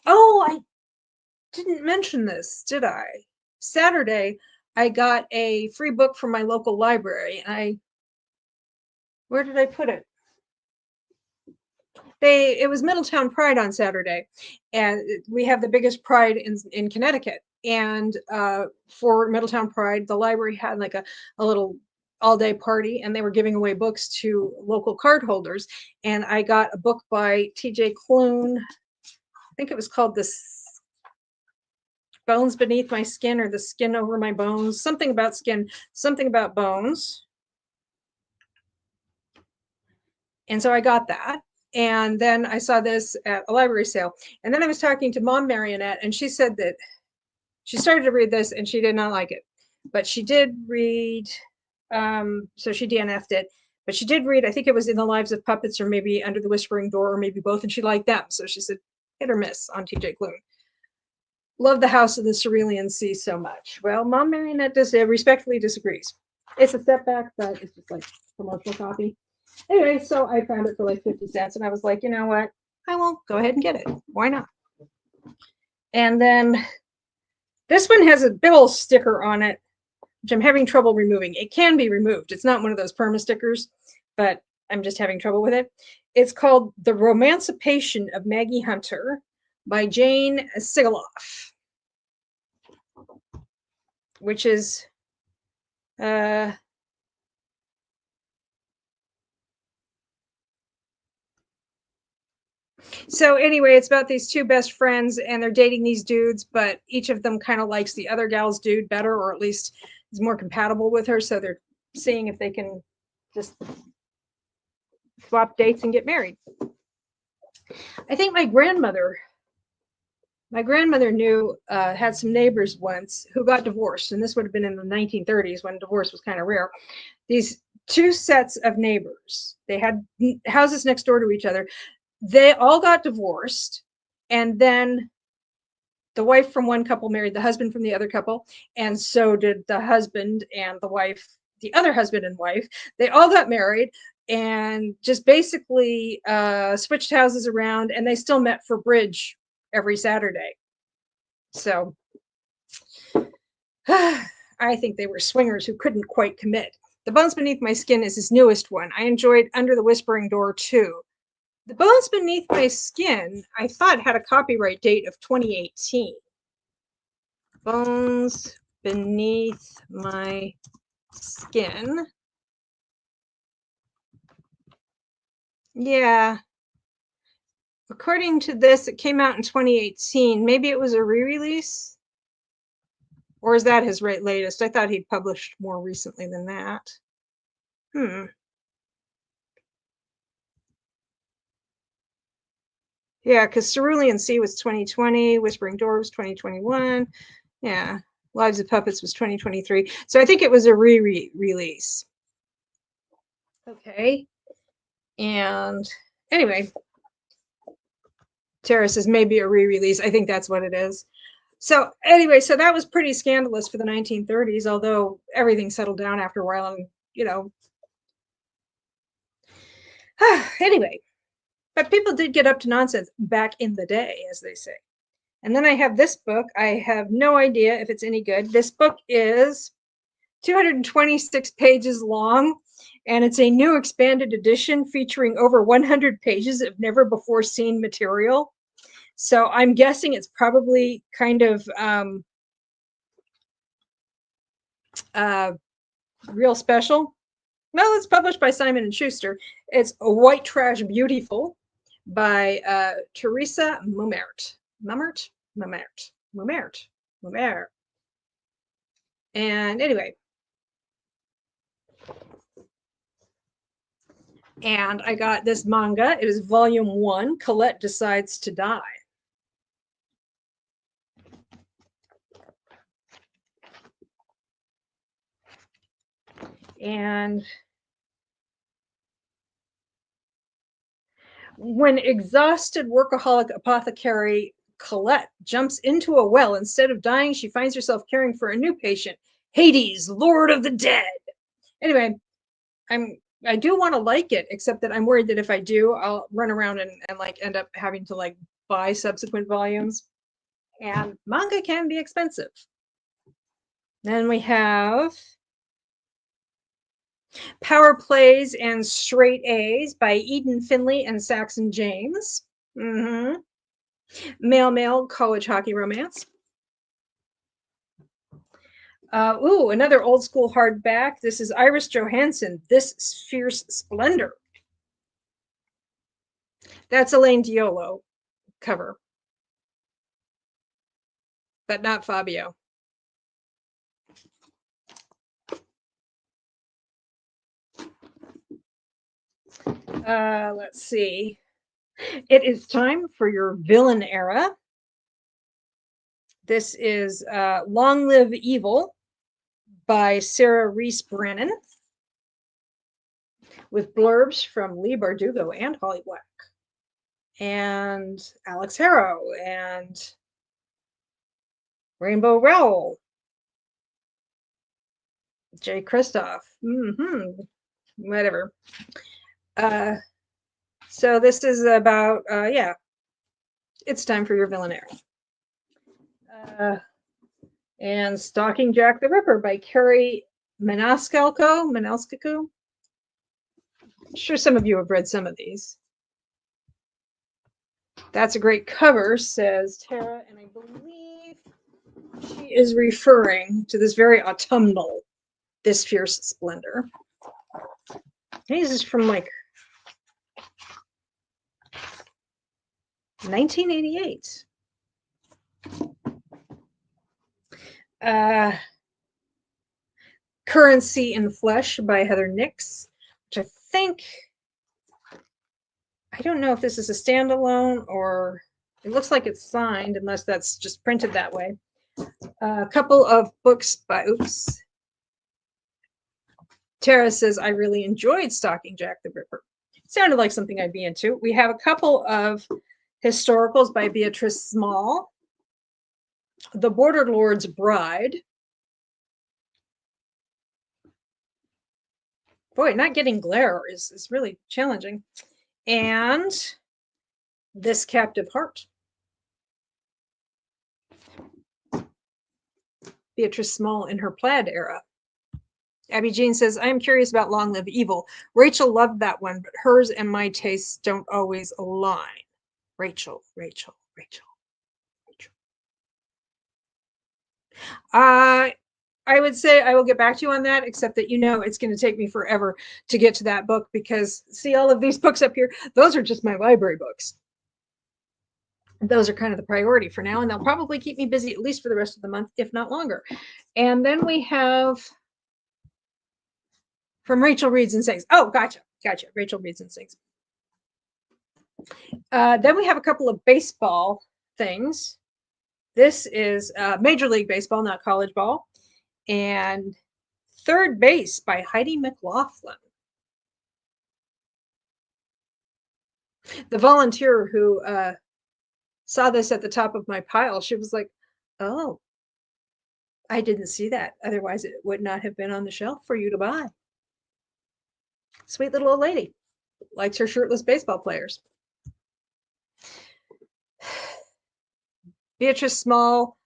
Oh, I didn't mention this, did I? Saturday, I got a free book from my local library. Where did I put it? It was Middletown Pride on Saturday, and we have the biggest pride in Connecticut. And for Middletown Pride, the library had like a little all-day party, and they were giving away books to local card holders. And I got a book by T.J. Klune. I think it was called "This Bones Beneath My Skin" or "The Skin Over My Bones." Something about skin, something about bones. And so I got that. And then I saw this at a library sale. And then I was talking to Mom Marionette, and she said that she started to read this and she did not like it. But she did read, so she DNF'd it. But she did read, I think it was In the Lives of Puppets, or maybe Under the Whispering Door, or maybe both, and she liked them. So she said, hit or miss on T.J. Klune. Love The House of the Cerulean Sea so much. Well, Mom Marionette respectfully disagrees. It's a setback, but it's just like promotional copy. Anyway, so I found it for like 50 cents, and I was like, you know what? I will go ahead and get it. Why not? And then this one has a big old sticker on it, which I'm having trouble removing. It can be removed. It's not one of those perma stickers, but I'm just having trouble with it. It's called The Romancipation of Maggie Hunter by Jane Sigaloff, which is so anyway, it's about these two best friends, and they're dating these dudes, but each of them kind of likes the other gal's dude better, or at least is more compatible with her. So they're seeing if they can just swap dates and get married. I think my grandmother knew, had some neighbors once who got divorced, and this would have been in the 1930s when divorce was kind of rare. These two sets of neighbors, they had houses next door to each other. They all got divorced, and then the wife from one couple married the husband from the other couple, and so did the husband and the wife, the other husband and wife. They all got married and just basically switched houses around, and they still met for bridge every Saturday. So I think they were swingers who couldn't quite commit. The Bones Beneath My Skin is his newest one. I enjoyed Under the Whispering Door too. The Bones Beneath My Skin, I thought, had a copyright date of 2018. Bones Beneath My Skin. Yeah. According to this, it came out in 2018. Maybe it was a re-release? Or is that his latest? I thought he'd published more recently than that. Yeah, because Cerulean Sea was 2020, Whispering Door was 2021. Yeah, Lives of Puppets was 2023. So I think it was a re-release. Okay. And anyway, Tara says maybe a re-release. I think that's what it is. So anyway, so that was pretty scandalous for the 1930s, although everything settled down after a while, and, you know, Anyway, but people did get up to nonsense back in the day, as they say. And then I have this book. I have no idea if it's any good. This book is 226 pages long, and it's a new expanded edition featuring over 100 pages of never before seen material. So I'm guessing it's probably kind of real special. Well, it's published by Simon and Schuster. It's a White Trash Beautiful by Teresa Mumert. Mumert. And anyway, and I got this manga. It is volume 1, Colette Decides to Die. And when exhausted workaholic apothecary Colette jumps into a well, instead of dying, she finds herself caring for a new patient, Hades, Lord of the Dead. Anyway, I do want to like it, except that I'm worried that if I do, I'll run around and like end up having to like buy subsequent volumes. And manga can be expensive. Then we have Power Plays and Straight A's by Eden Finley and Saxon James. Male college hockey romance. Another old school hardback. This is Iris Johansson, This Fierce Splendor. That's Elaine Diolo cover, but not Fabio. Let's see. It is time for your villain era. This is Long Live Evil by Sarah Reese Brennan, with blurbs from Lee Bardugo and Holly Black, and Alex Harrow, and Rainbow Rowell, Jay Kristoff, whatever. So this is about, it's time for your villain era. And Stalking Jack the Ripper by Carrie Manascalco. I'm sure some of you have read some of these. That's a great cover, says Tara, and I believe she is referring to this very autumnal This Fierce Splendor. This is from like 1988. Currency in Flesh by Heather Nix, which I think, I don't know if this is a standalone or it looks like it's signed, unless that's just printed that way. A couple of books by, Tara says, I really enjoyed Stalking Jack the Ripper. It sounded like something I'd be into. We have a couple of historicals by Beatrice Small. The Border Lord's Bride. Boy, not getting glare is really challenging. And This Captive Heart. Beatrice Small in her plaid era. Abby Jean says, I am curious about Long Live Evil. Rachel loved that one, but hers and my tastes don't always align. Rachel. I would say I will get back to you on that, except that it's going to take me forever to get to that book, because see all of these books up here? Those are just my library books. Those are kind of the priority for now, and they'll probably keep me busy at least for the rest of the month, if not longer. And then we have from Rachel Reads and Sings. Oh, gotcha. Rachel Reads and Sings. Then we have a couple of baseball things. This is Major League Baseball, not college ball. And Third Base by Heidi McLaughlin. The volunteer who saw this at the top of my pile, she was like, oh, I didn't see that. Otherwise, it would not have been on the shelf for you to buy. Sweet little old lady. likes her shirtless baseball players. Beatrice Small,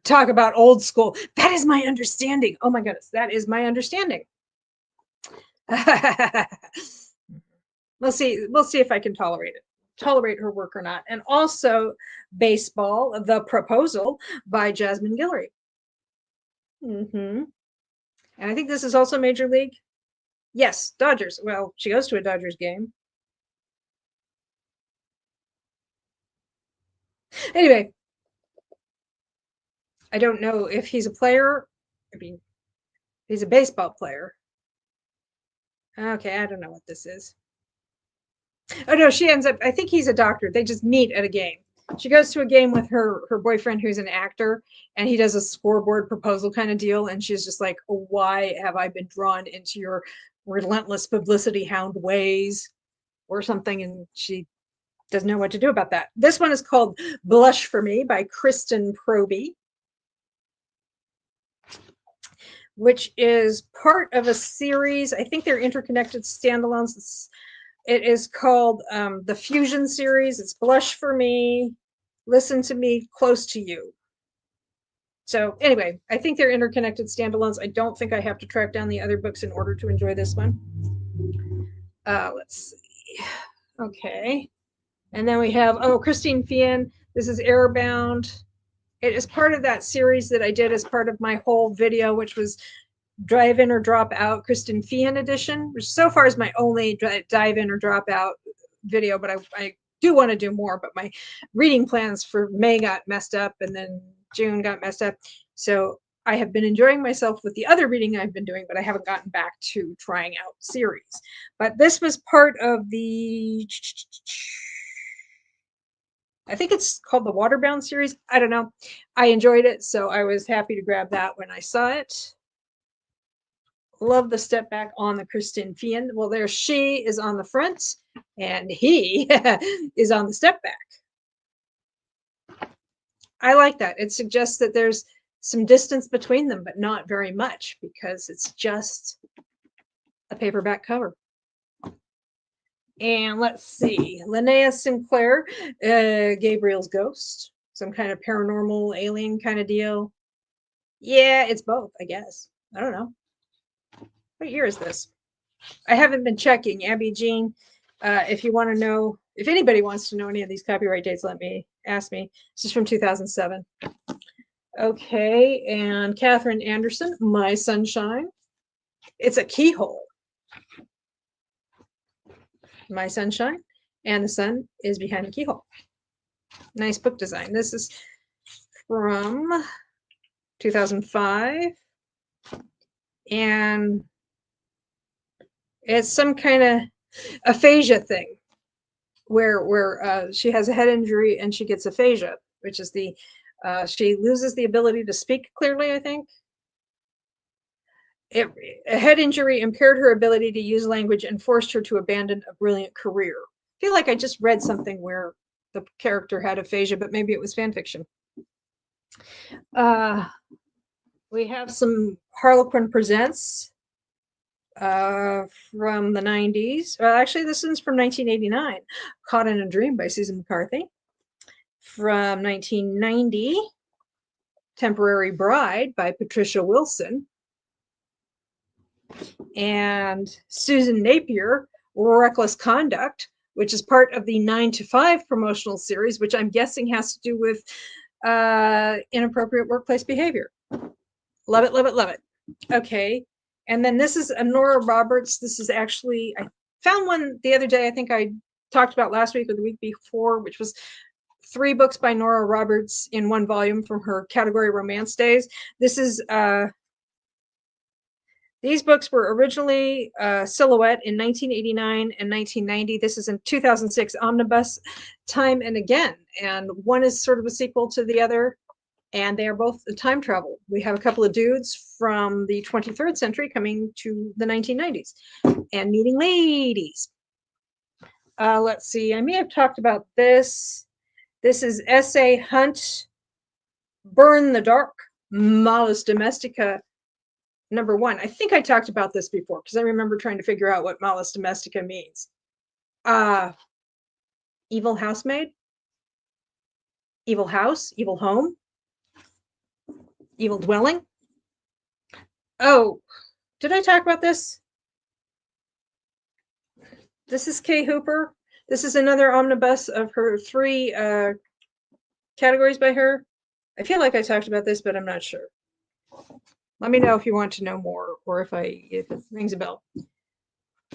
talk about old school. That is my understanding. Oh my goodness, that is my understanding. We'll see if I can tolerate her work or not. And also Baseball, The Proposal by Jasmine Guillory. And I think this is also Major League. Yes, Dodgers. Well, she goes to a Dodgers game. Anyway, I don't know if he's a player. I mean, he's a baseball player. Okay, I don't know what this is. Oh no, she ends up, I think he's a doctor. They just meet at a game. She goes to a game with her boyfriend who's an actor, and he does a scoreboard proposal kind of deal, and she's just like, oh, why have I been drawn into your relentless publicity hound ways or something? And she doesn't know what to do about that. This one is called Blush for Me by Kristen Proby, which is part of a series. I think they're interconnected standalones. It is called the Fusion series. It's Blush for Me, Listen to Me, Close to You. So anyway, I think they're interconnected standalones. I don't think I have to track down the other books in order to enjoy this one. Let's see. Okay. And then we have, Christine Fian. This is Airbound. It is part of that series that I did as part of my whole video, which was Drive In or Drop Out Kristen Fian edition, which so far is my only dive in or drop out video, but I do want to do more, but my reading plans for May got messed up and then June got messed up. So I have been enjoying myself with the other reading I've been doing, but I haven't gotten back to trying out series. But this was part of the, I think it's called the Waterbound series. I don't know. I enjoyed it, so I was happy to grab that when I saw it. Love the step back on the Kristen Fian. Well, there she is on the front, and he is on the step back. I like that. It suggests that there's some distance between them, but not very much, because it's just a paperback cover. And let's see, Linnea Sinclair, Gabriel's Ghost, some kind of paranormal alien kind of deal. Yeah, it's both, I guess. I don't know. What year is this? I haven't been checking. Abby Jean, if you want to know, if anybody wants to know any of these copyright dates, ask me. This is from 2007. Okay, and Catherine Anderson, My Sunshine. It's a keyhole. My Sunshine, and the sun is behind the keyhole. Nice book design. This is from 2005, and it's some kind of aphasia thing where she has a head injury and she gets aphasia, which is she loses the ability to speak clearly, I think. A head injury impaired her ability to use language and forced her to abandon a brilliant career. I feel like I just read something where the character had aphasia, but maybe it was fan fiction. We have some Harlequin Presents from the 90s. Actually, this one's from 1989. Caught in a Dream by Susan McCarthy. From 1990, Temporary Bride by Patricia Wilson. And Susan Napier, Reckless Conduct, which is part of the 9 to 5 promotional series, which I'm guessing has to do with inappropriate workplace behavior. Love it, love it, love it. Okay. And then this is a Nora Roberts. This is actually, I found one the other day, I think I talked about last week or the week before, which was 3 books by Nora Roberts in one volume from her category Romance Days. This is, these books were originally Silhouette in 1989 and 1990. This is in 2006, Omnibus, Time and Again. And one is sort of a sequel to the other, and they are both time travel. We have a couple of dudes from the 23rd century coming to the 1990s and meeting ladies. Let's see, I may have talked about this. This is S.A. Hunt, Burn the Dark, Malus Domestica, number one. I think I talked about this before because I remember trying to figure out what malus domestica means. Evil housemaid, evil house, evil home, evil dwelling. Oh, did I talk about this? This is Kay Hooper. This is another omnibus of her 3 categories by her. I feel like I talked about this, but I'm not sure. Let me know if you want to know more or if it rings a bell.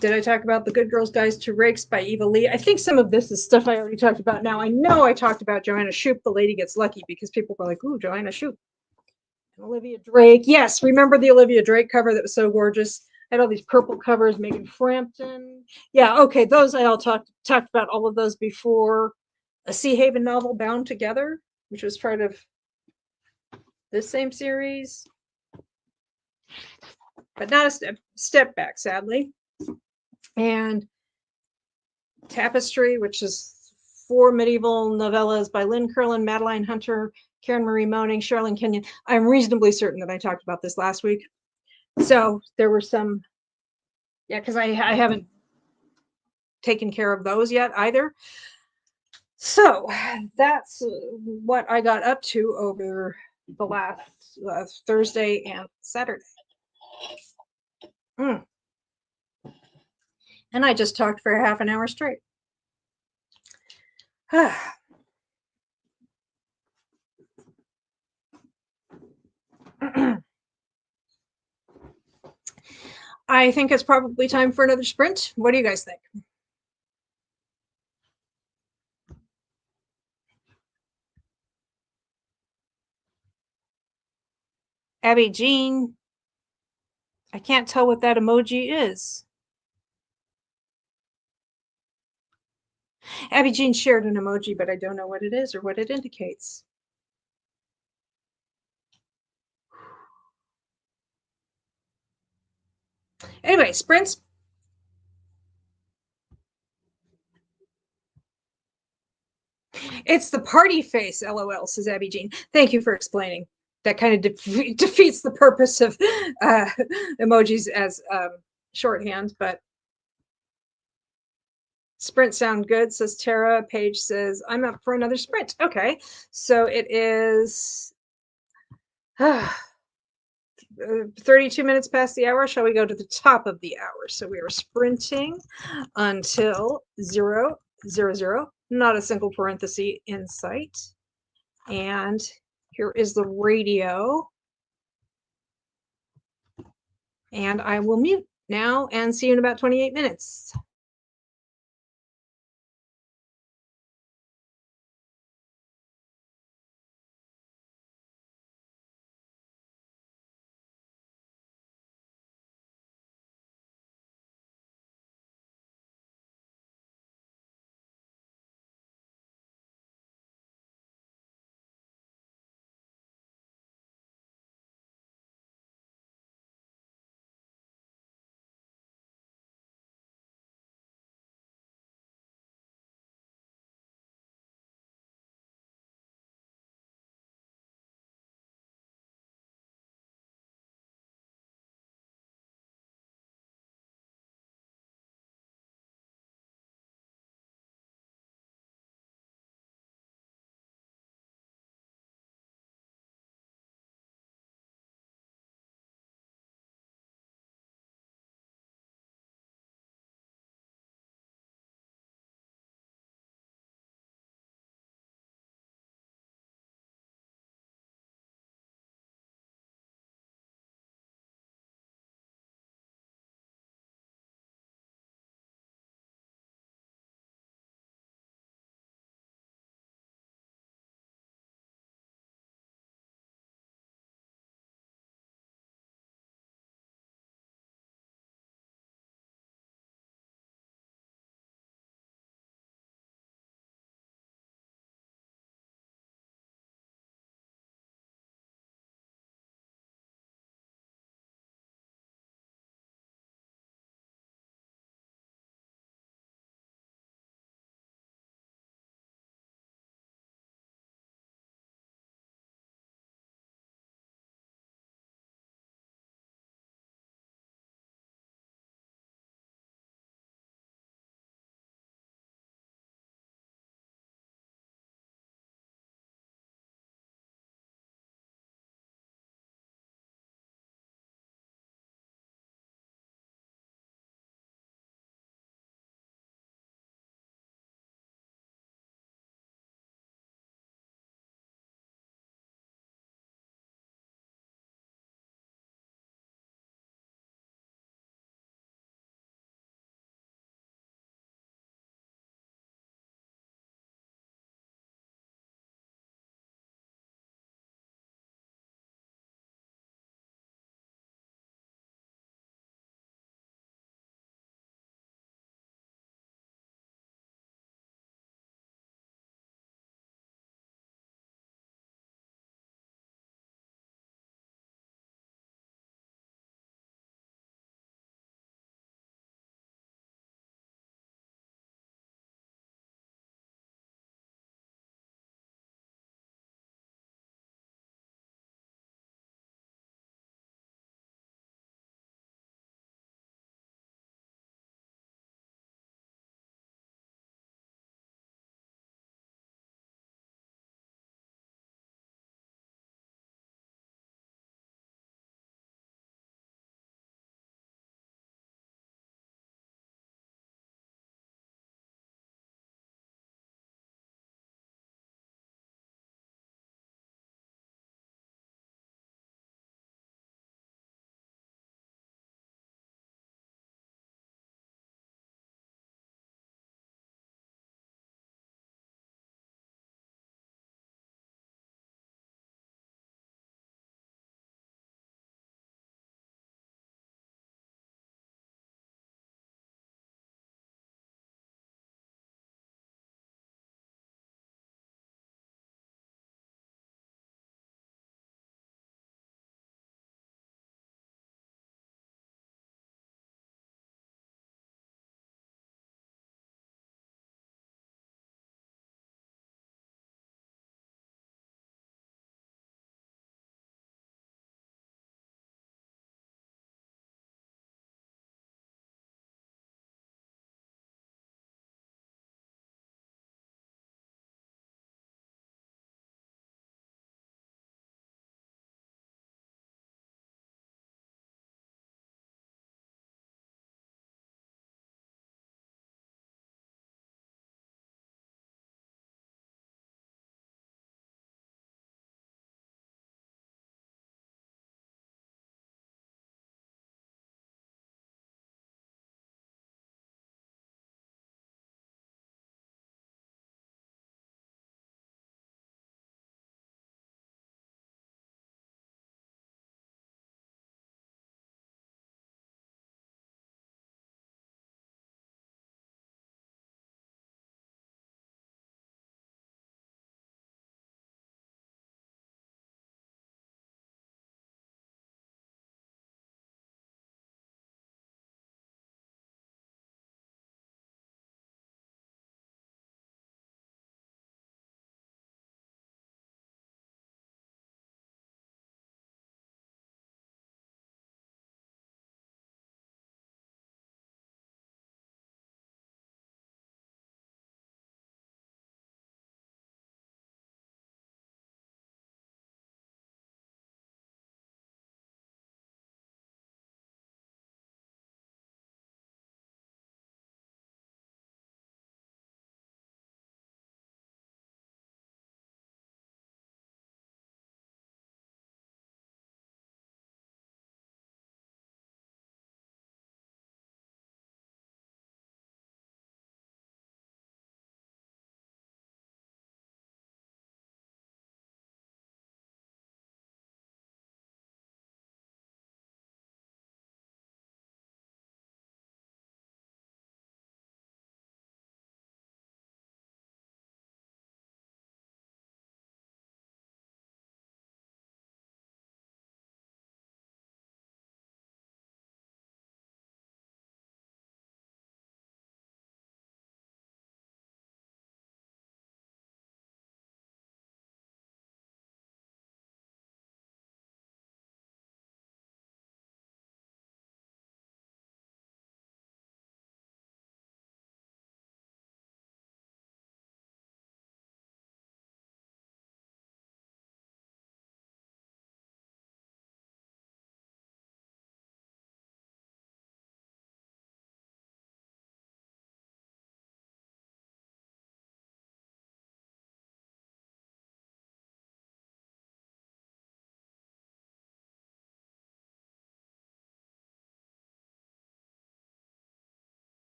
Did I talk about The Good Girl's Guide to Rakes by Eva Lee? I think some of this is stuff I already talked about now. I know I talked about Joanna Shupe, The Lady Gets Lucky, because people were like, ooh, Joanna Shupe. And Olivia Drake. Yes, remember the Olivia Drake cover that was so gorgeous? I had all these purple covers, Megan Frampton. Yeah, okay, those I all talked about all of those before. A Sea Haven novel, Bound Together, which was part of this same series. But not a step back, sadly. And Tapestry, which is 4 medieval novellas by Lynn Curlin, Madeline Hunter, Karen Marie Moning, Sherilyn Kenyon. I'm reasonably certain that I talked about this last week. So there were some, yeah, because I haven't taken care of those yet either. So that's what I got up to over the last Thursday and Saturday. And I just talked for half an hour straight. I think it's probably time for another sprint. What do you guys think? Abby Jean, I can't tell what that emoji is. Abby Jean shared an emoji, but I don't know what it is or what it indicates. Anyway, sprints. It's the party face, LOL, says Abby Jean. Thank you for explaining. That kind of defeats the purpose of emojis as shorthand, but sprint sound good, says Tara. Paige says, I'm up for another sprint. Okay, so it is 32 minutes past the hour. Shall we go to the top of the hour? So we are sprinting until 0, 0, 0. Not a single parenthesis in sight. And here is the radio. And I will mute now and see you in about 28 minutes.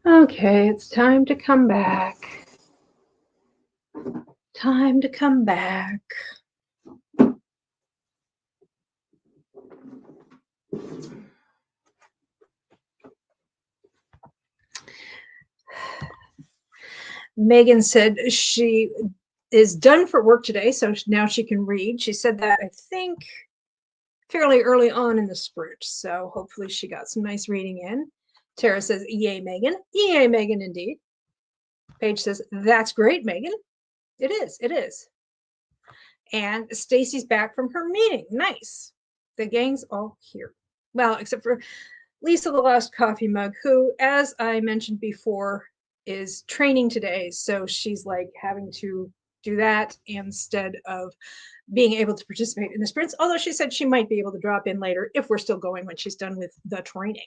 Okay, it's time to come back. Time to come back. Megan said she is done for work today, so now she can read. She said that, I think, fairly early on in the sprint, so hopefully she got some nice reading in. Tara says, yay, Megan. Yay, Megan, indeed. Paige says, that's great, Megan. It is, it is. And Stacy's back from her meeting. Nice. The gang's all here. Well, except for Lisa, the Lost Coffee Mug, who, as I mentioned before, is training today. So she's like having to do that instead of being able to participate in the sprints. Although she said she might be able to drop in later if we're still going when she's done with the training.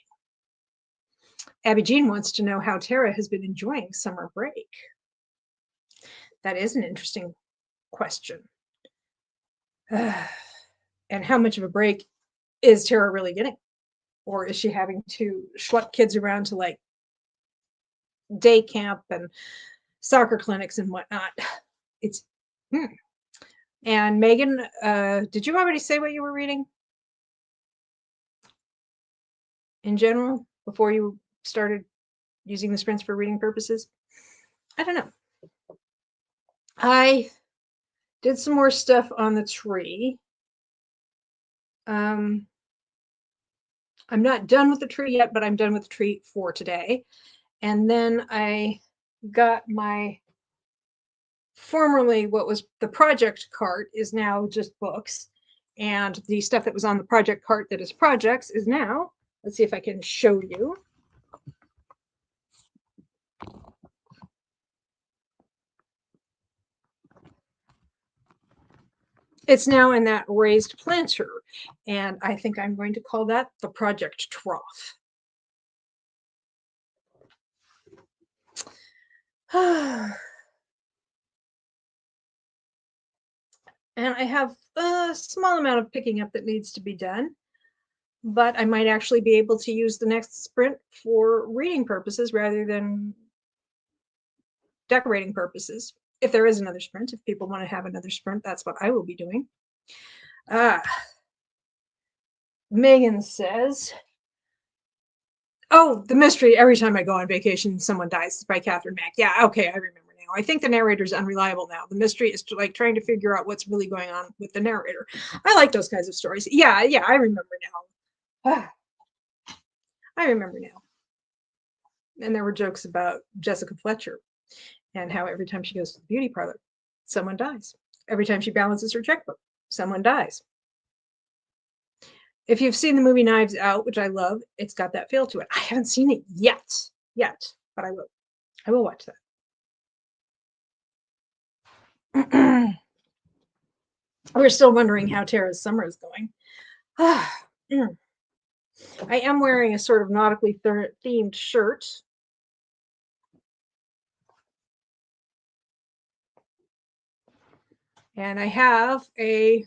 Abby Jean wants to know how Tara has been enjoying summer break. That is an interesting question. And how much of a break is Tara really getting? Or is she having to schlep kids around to like day camp and soccer clinics and whatnot? It's And Megan, did you already say what you were reading in general before you started using the sprints for reading purposes? I don't know. I did some more stuff on the tree. I'm not done with the tree yet, but I'm done with the tree for today. And then I got my formerly what was the project cart is now just books. And the stuff that was on the project cart that is projects is now, let's see if I can show you. It's now in that raised planter. And I think I'm going to call that the project trough. And I have a small amount of picking up that needs to be done, but I might actually be able to use the next sprint for reading purposes rather than decorating purposes. If there is another sprint, if people want to have another sprint, that's what I will be doing. Megan says, oh, the mystery, every time I go on vacation, someone dies, by Catherine Mack. Yeah, okay, I remember now. I think the narrator's unreliable now. The mystery is like trying to figure out what's really going on with the narrator. I like those kinds of stories. Yeah, I remember now. I remember now. And there were jokes about Jessica Fletcher and how every time she goes to the beauty parlor, someone dies. Every time she balances her checkbook, someone dies. If you've seen the movie Knives Out, which I love, it's got that feel to it. I haven't seen it yet, but I will. I will watch that. We're still wondering how Tara's summer is going. I am wearing a sort of nautically themed shirt. And I have a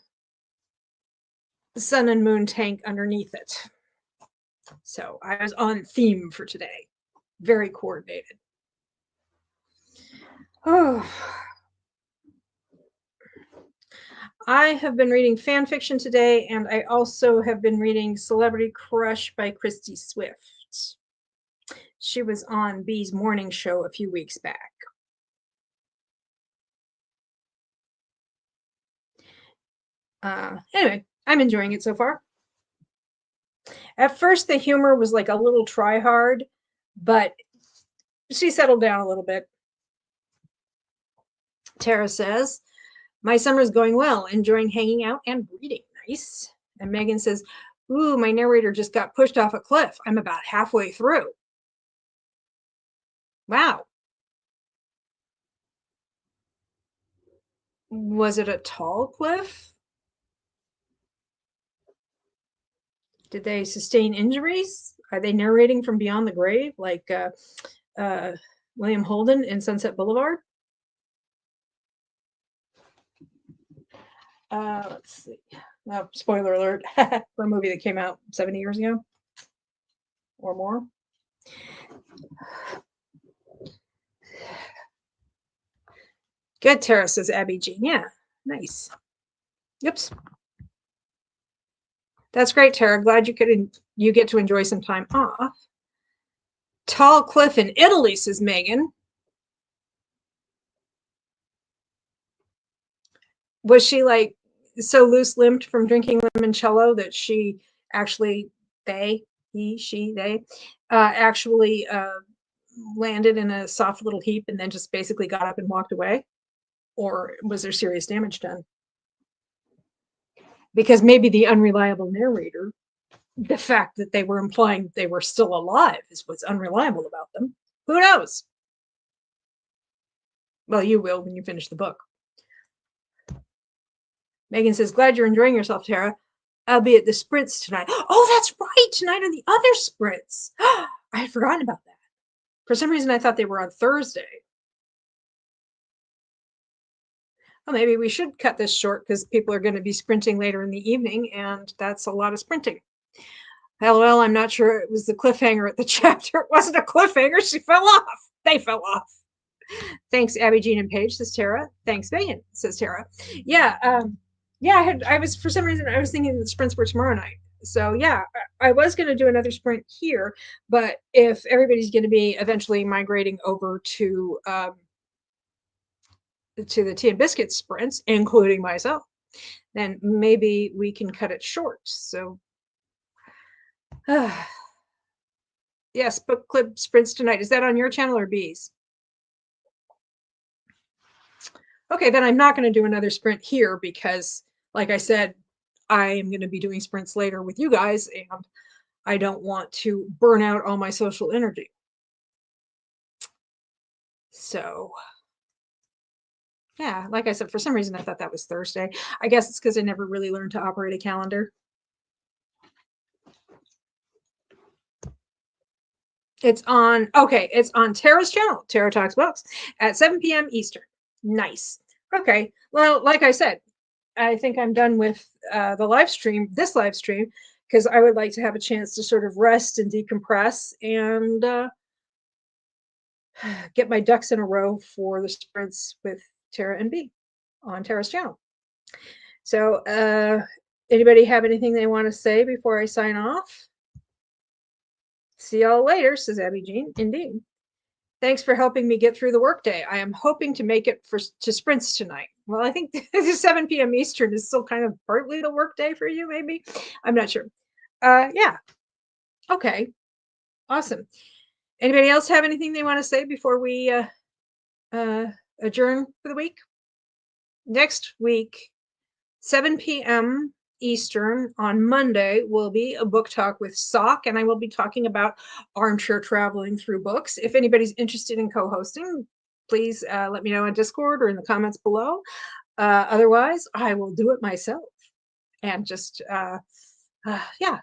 sun and moon tank underneath it. So I was on theme for today. Very coordinated. Oh. I have been reading fan fiction today, and I also have been reading Celebrity Crush by Christy Swift. She was on Bee's morning show a few weeks back. Anyway, I'm enjoying it so far. At first, the humor was like a little try hard, but she settled down a little bit. Tara says, my summer's going well, enjoying hanging out and reading. Nice. And Megan says, ooh, my narrator just got pushed off a cliff. I'm about halfway through. Wow. Was it a tall cliff? Did they sustain injuries? Are they narrating from beyond the grave like William Holden in Sunset Boulevard? Let's see. Oh, spoiler alert for a movie that came out 70 years ago or more. Good, Tara, says Abby Jean. Yeah, nice. Oops. That's great, Tara. Glad you get to enjoy some time off. Tall cliff in Italy, says Megan. Was she like so loose-limbed from drinking limoncello that she actually, they actually landed in a soft little heap and then just basically got up and walked away? Or was there serious damage done? Because maybe the unreliable narrator, the fact that they were implying they were still alive is what's unreliable about them. Who knows? Well, you will when you finish the book. Megan says, glad you're enjoying yourself, Tara. I'll be at the sprints tonight. Oh, that's right. Tonight are the other sprints. I had forgotten about that. For some reason, I thought they were on Thursday. Well, maybe we should cut this short because people are going to be sprinting later in the evening, and that's a lot of sprinting. LOL, I'm not sure it was the cliffhanger at the chapter. It wasn't a cliffhanger. She fell off. They fell off. Thanks, Abby, Jean, and Paige, says Tara. Thanks, Megan, says Tara. Yeah, I was, for some reason, I was thinking the sprints were tomorrow night. So yeah, I was going to do another sprint here, but if everybody's going to be eventually migrating over to the tea and biscuit sprints, including myself, then maybe we can cut it short. So yes, book club sprints tonight. Is that on your channel or B's? Okay, then I'm not going to do another sprint here because, like I said, I am going to be doing sprints later with you guys, and I don't want to burn out all my social energy. So, yeah, like I said, for some reason I thought that was Thursday. I guess it's because I never really learned to operate a calendar. It's on Tara's channel, Tara Talks Books, at 7 p.m. Eastern. Nice. Okay. Well, like I said, I think I'm done with this live stream, because I would like to have a chance to sort of rest and decompress and get my ducks in a row for the sprints with Tara and B on Tara's channel. So, anybody have anything they want to say before I sign off? See y'all later, says Abby Jean. Indeed. Thanks for helping me get through the workday. I am hoping to make it to sprints tonight. Well, I think 7 p.m. Eastern is still kind of partly the workday for you, maybe. I'm not sure. Yeah. Okay. Awesome. Anybody else have anything they want to say before we adjourn for the week? Next week, 7 p.m. Eastern on Monday will be a book talk with Sock, and I will be talking about armchair traveling through books. If anybody's interested in co-hosting, please let me know on Discord or in the comments below. Otherwise, I will do it myself and just, yeah,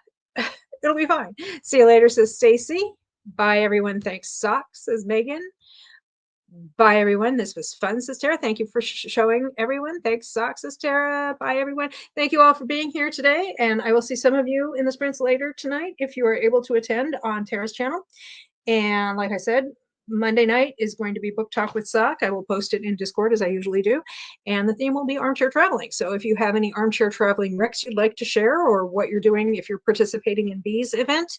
it'll be fine. See you later, says Stacy. Bye, everyone. Thanks, Sock, says Megan. Bye, everyone. This was fun, says Tara. Thank you for showing everyone. Thanks, Sock, says Tara. Bye, everyone. Thank you all for being here today. And I will see some of you in the sprints later tonight if you are able to attend on Tara's channel. And like I said, Monday night is going to be book talk with Sock. I will post it in Discord as I usually do. And the theme will be armchair traveling. So if you have any armchair traveling recs you'd like to share, or what you're doing if you're participating in B's event,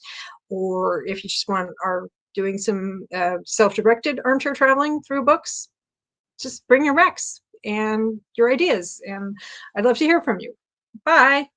or if you just are doing some self-directed armchair traveling through books, just bring your recs and your ideas, and I'd love to hear from you. Bye.